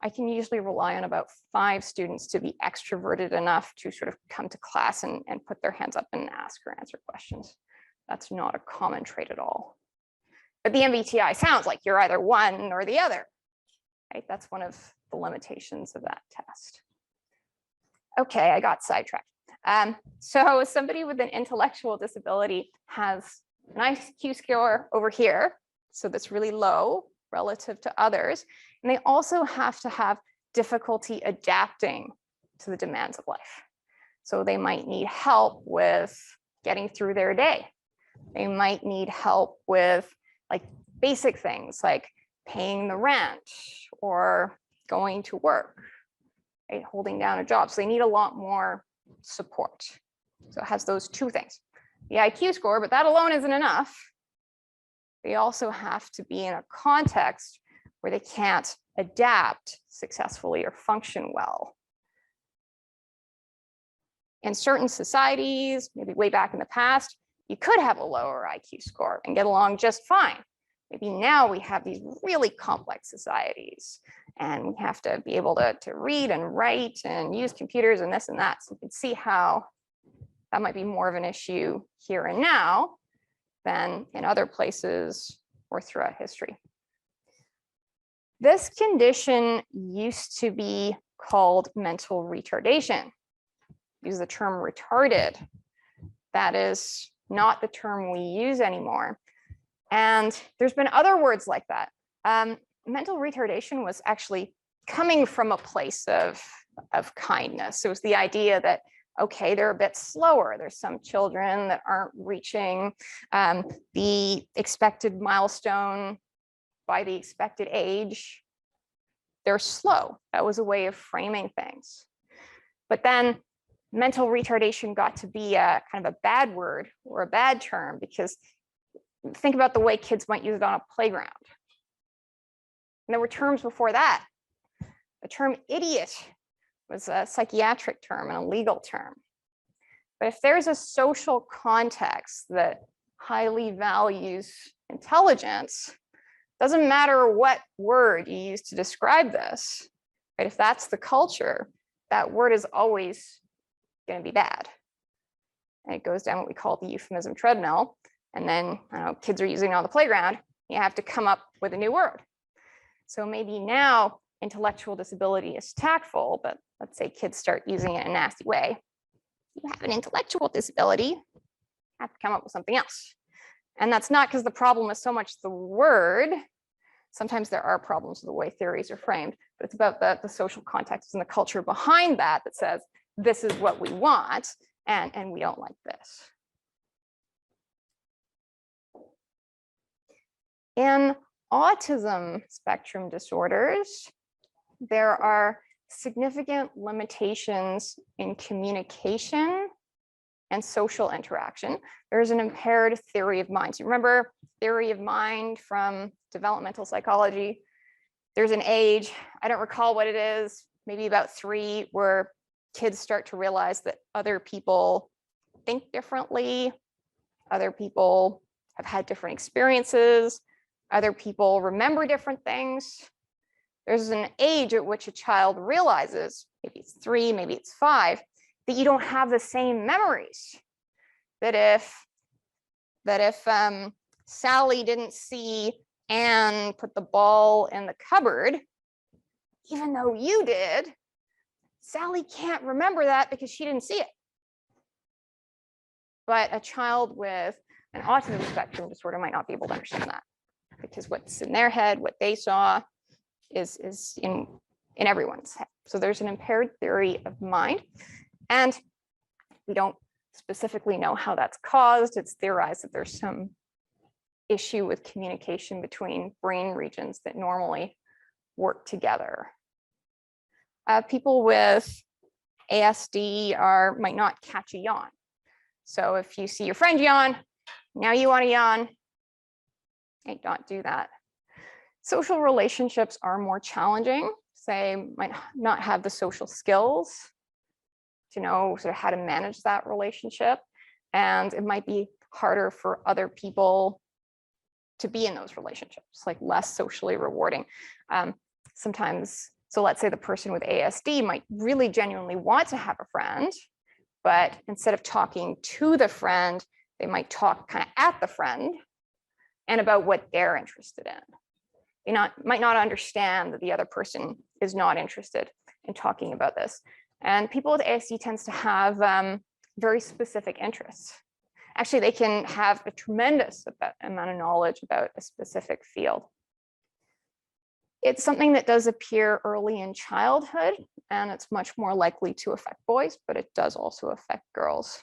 I can usually rely on about 5 students to be extroverted enough to sort of come to class and put their hands up and ask or answer questions. That's not a common trait at all. But the MBTI sounds like you're either one or the other. Right? That's one of the limitations of that test. Okay, I got sidetracked. So somebody with an intellectual disability has an IQ score over here, so that's really low relative to others. And they also have to have difficulty adapting to the demands of life. So they might need help with getting through their day. They might need help with like basic things like paying the rent or going to work, right? Holding down a job. So they need a lot more support. So it has those 2 things. The IQ score, but that alone isn't enough. They also have to be in a context where they can't adapt successfully or function well. In certain societies, maybe way back in the past, you could have a lower IQ score and get along just fine. Maybe now we have these really complex societies and we have to be able to read and write and use computers and this and that. So you can see how that might be more of an issue here and now than in other places or throughout history. This condition used to be called mental retardation. Use the term retarded. That is not the term we use anymore. And there's been other words like that. Mental retardation was actually coming from a place of kindness. It was the idea that, okay, they're a bit slower. There's some children that aren't reaching the expected milestone by the expected age. They're slow. That was a way of framing things. But then mental retardation got to be a kind of a bad word or a bad term, because think about the way kids might use it on a playground. And there were terms before that. The term idiot was a psychiatric term and a legal term. But if there's a social context that highly values intelligence, doesn't matter what word you use to describe this, right? If that's the culture, that word is always going to be bad. And it goes down what we call the euphemism treadmill. And then kids are using it on the playground. You have to come up with a new word. So maybe now intellectual disability is tactful, but let's say kids start using it in a nasty way. You have an intellectual disability, you have to come up with something else. And that's not because the problem is so much the word. Sometimes there are problems with the way theories are framed, but it's about the social context and the culture behind that that says, this is what we want, and we don't like this. In autism spectrum disorders, there are significant limitations in communication and social interaction. There's an impaired theory of mind. So remember theory of mind from developmental psychology? There's an age, I don't recall what it is, maybe about 3, where kids start to realize that other people think differently, other people have had different experiences, other people remember different things. There's an age at which a child realizes, maybe it's 3, maybe it's 5, that you don't have the same memories. That if Sally didn't see Anne put the ball in the cupboard, even though you did, Sally can't remember that because she didn't see it. But a child with an autism spectrum disorder might not be able to understand that, because what's in their head, what they saw, is in everyone's head. So there's an impaired theory of mind, and we don't specifically know how that's caused. It's theorized that there's some issue with communication between brain regions that normally work together. People with ASD might not catch a yawn. So if you see your friend yawn, now you want to yawn, hey, don't do that. Social relationships are more challenging. They might not have the social skills to know sort of how to manage that relationship. And it might be harder for other people to be in those relationships, like less socially rewarding. Sometimes, so let's say the person with ASD might really genuinely want to have a friend, but instead of talking to the friend, they might talk kind of at the friend and about what they're interested in. They might not understand that the other person is not interested in talking about this. And people with ASD tends to have very specific interests. Actually, they can have a tremendous amount of knowledge about a specific field. It's something that does appear early in childhood, and it's much more likely to affect boys, but it does also affect girls.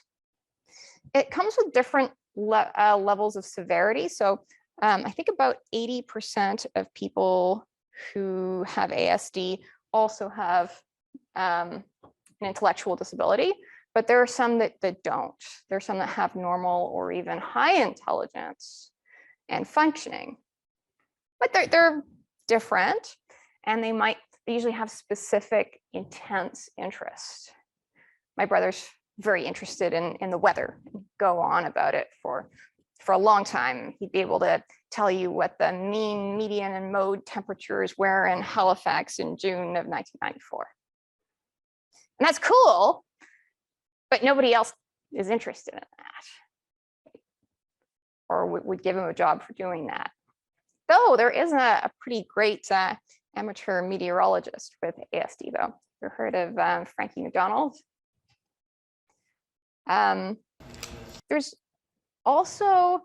It comes with different levels of severity. So I think about 80% of people who have ASD also have an intellectual disability, but there are some that don't. There are some that have normal or even high intelligence and functioning, but they're different, and they usually have specific intense interests. My brother's very interested in the weather, go on about it for a long time. He'd be able to tell you what the mean, median, and mode temperatures were in Halifax in June of 1994. And that's cool, but nobody else is interested in that or would give him a job for doing that. Though there is a pretty great amateur meteorologist with ASD, though. You heard of Frankie McDonald? There's also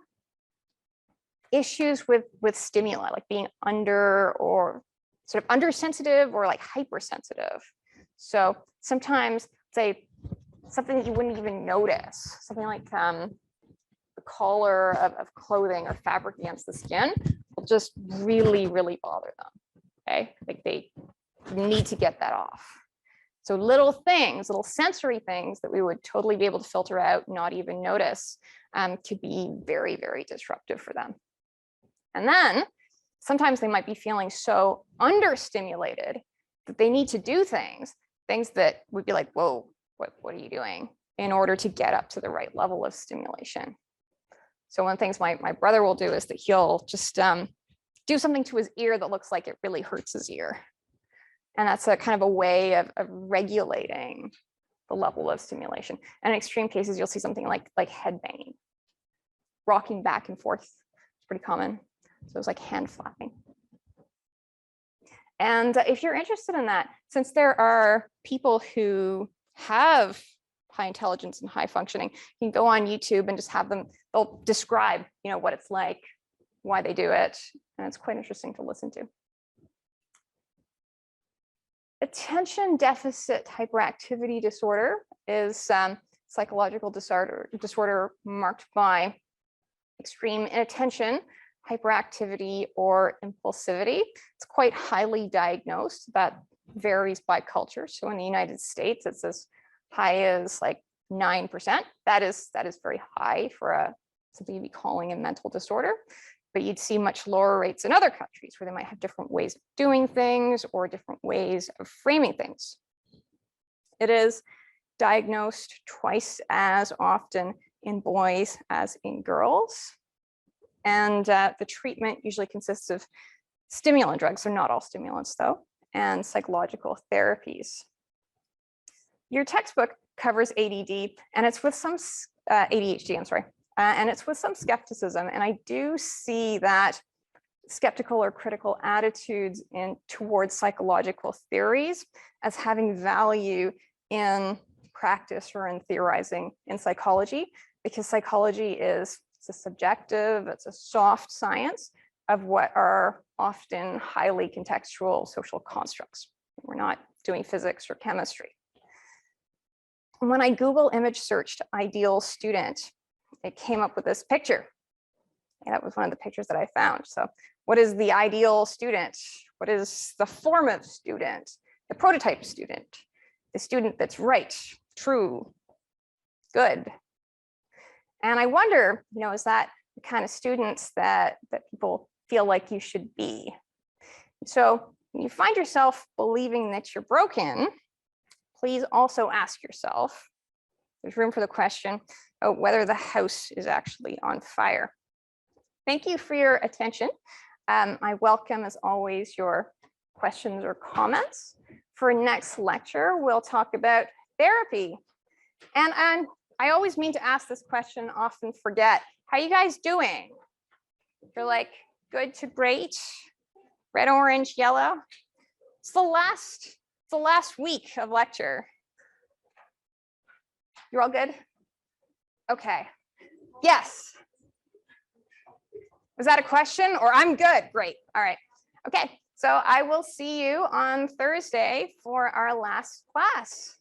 issues with stimuli, like being under or sort of undersensitive or like hypersensitive. So sometimes, say, something that you wouldn't even notice, something like the color of clothing or fabric against the skin will just really, really bother them, okay? Like they need to get that off. So little things, little sensory things that we would totally be able to filter out, not even notice, could be very, very disruptive for them. And then sometimes they might be feeling so understimulated that they need to do things that would be like, whoa, what are you doing, in order to get up to the right level of stimulation. So one of the things my brother will do is that he'll just do something to his ear that looks like it really hurts his ear. And that's a kind of a way of regulating the level of stimulation. And in extreme cases, you'll see something like head banging, rocking back and forth. It's pretty common. So it's like hand flapping. And if you're interested in that, since there are people who have high intelligence and high functioning, you can go on YouTube and just have them, they'll describe, what it's like, why they do it. And it's quite interesting to listen to. Attention deficit hyperactivity disorder is psychological disorder marked by extreme inattention, hyperactivity, or impulsivity. It's quite highly diagnosed. That varies by culture. So in the United States, it's as high as like 9%. That is very high for something you'd be calling a mental disorder. But you'd see much lower rates in other countries where they might have different ways of doing things or different ways of framing things. It is diagnosed twice as often in boys as in girls. And the treatment usually consists of stimulant drugs, so not all stimulants though, and psychological therapies. Your textbook covers ADD, and it's with some ADHD, I'm sorry, and it's with some skepticism. And I do see that skeptical or critical attitudes towards psychological theories as having value in practice or in theorizing in psychology, because psychology is a subjective, it's a soft science of what are often highly contextual social constructs. We're not doing physics or chemistry. When I Google image searched ideal student, it came up with this picture. And that was one of the pictures that I found. So what is the ideal student? What is the formative student? The prototype student? The student that's right, true, good. And I wonder, is that the kind of students that people feel like you should be? So when you find yourself believing that you're broken, please also ask yourself, there's room for the question of whether the house is actually on fire. Thank you for your attention. I welcome, as always, your questions or comments. For next lecture, we'll talk about therapy. And I always mean to ask this question, often forget. How you guys doing? You're like good to great, red, orange, yellow. It's the last week of lecture. You're all good? Okay. Yes. Was that a question or I'm good? Great. All right. Okay. So I will see you on Thursday for our last class.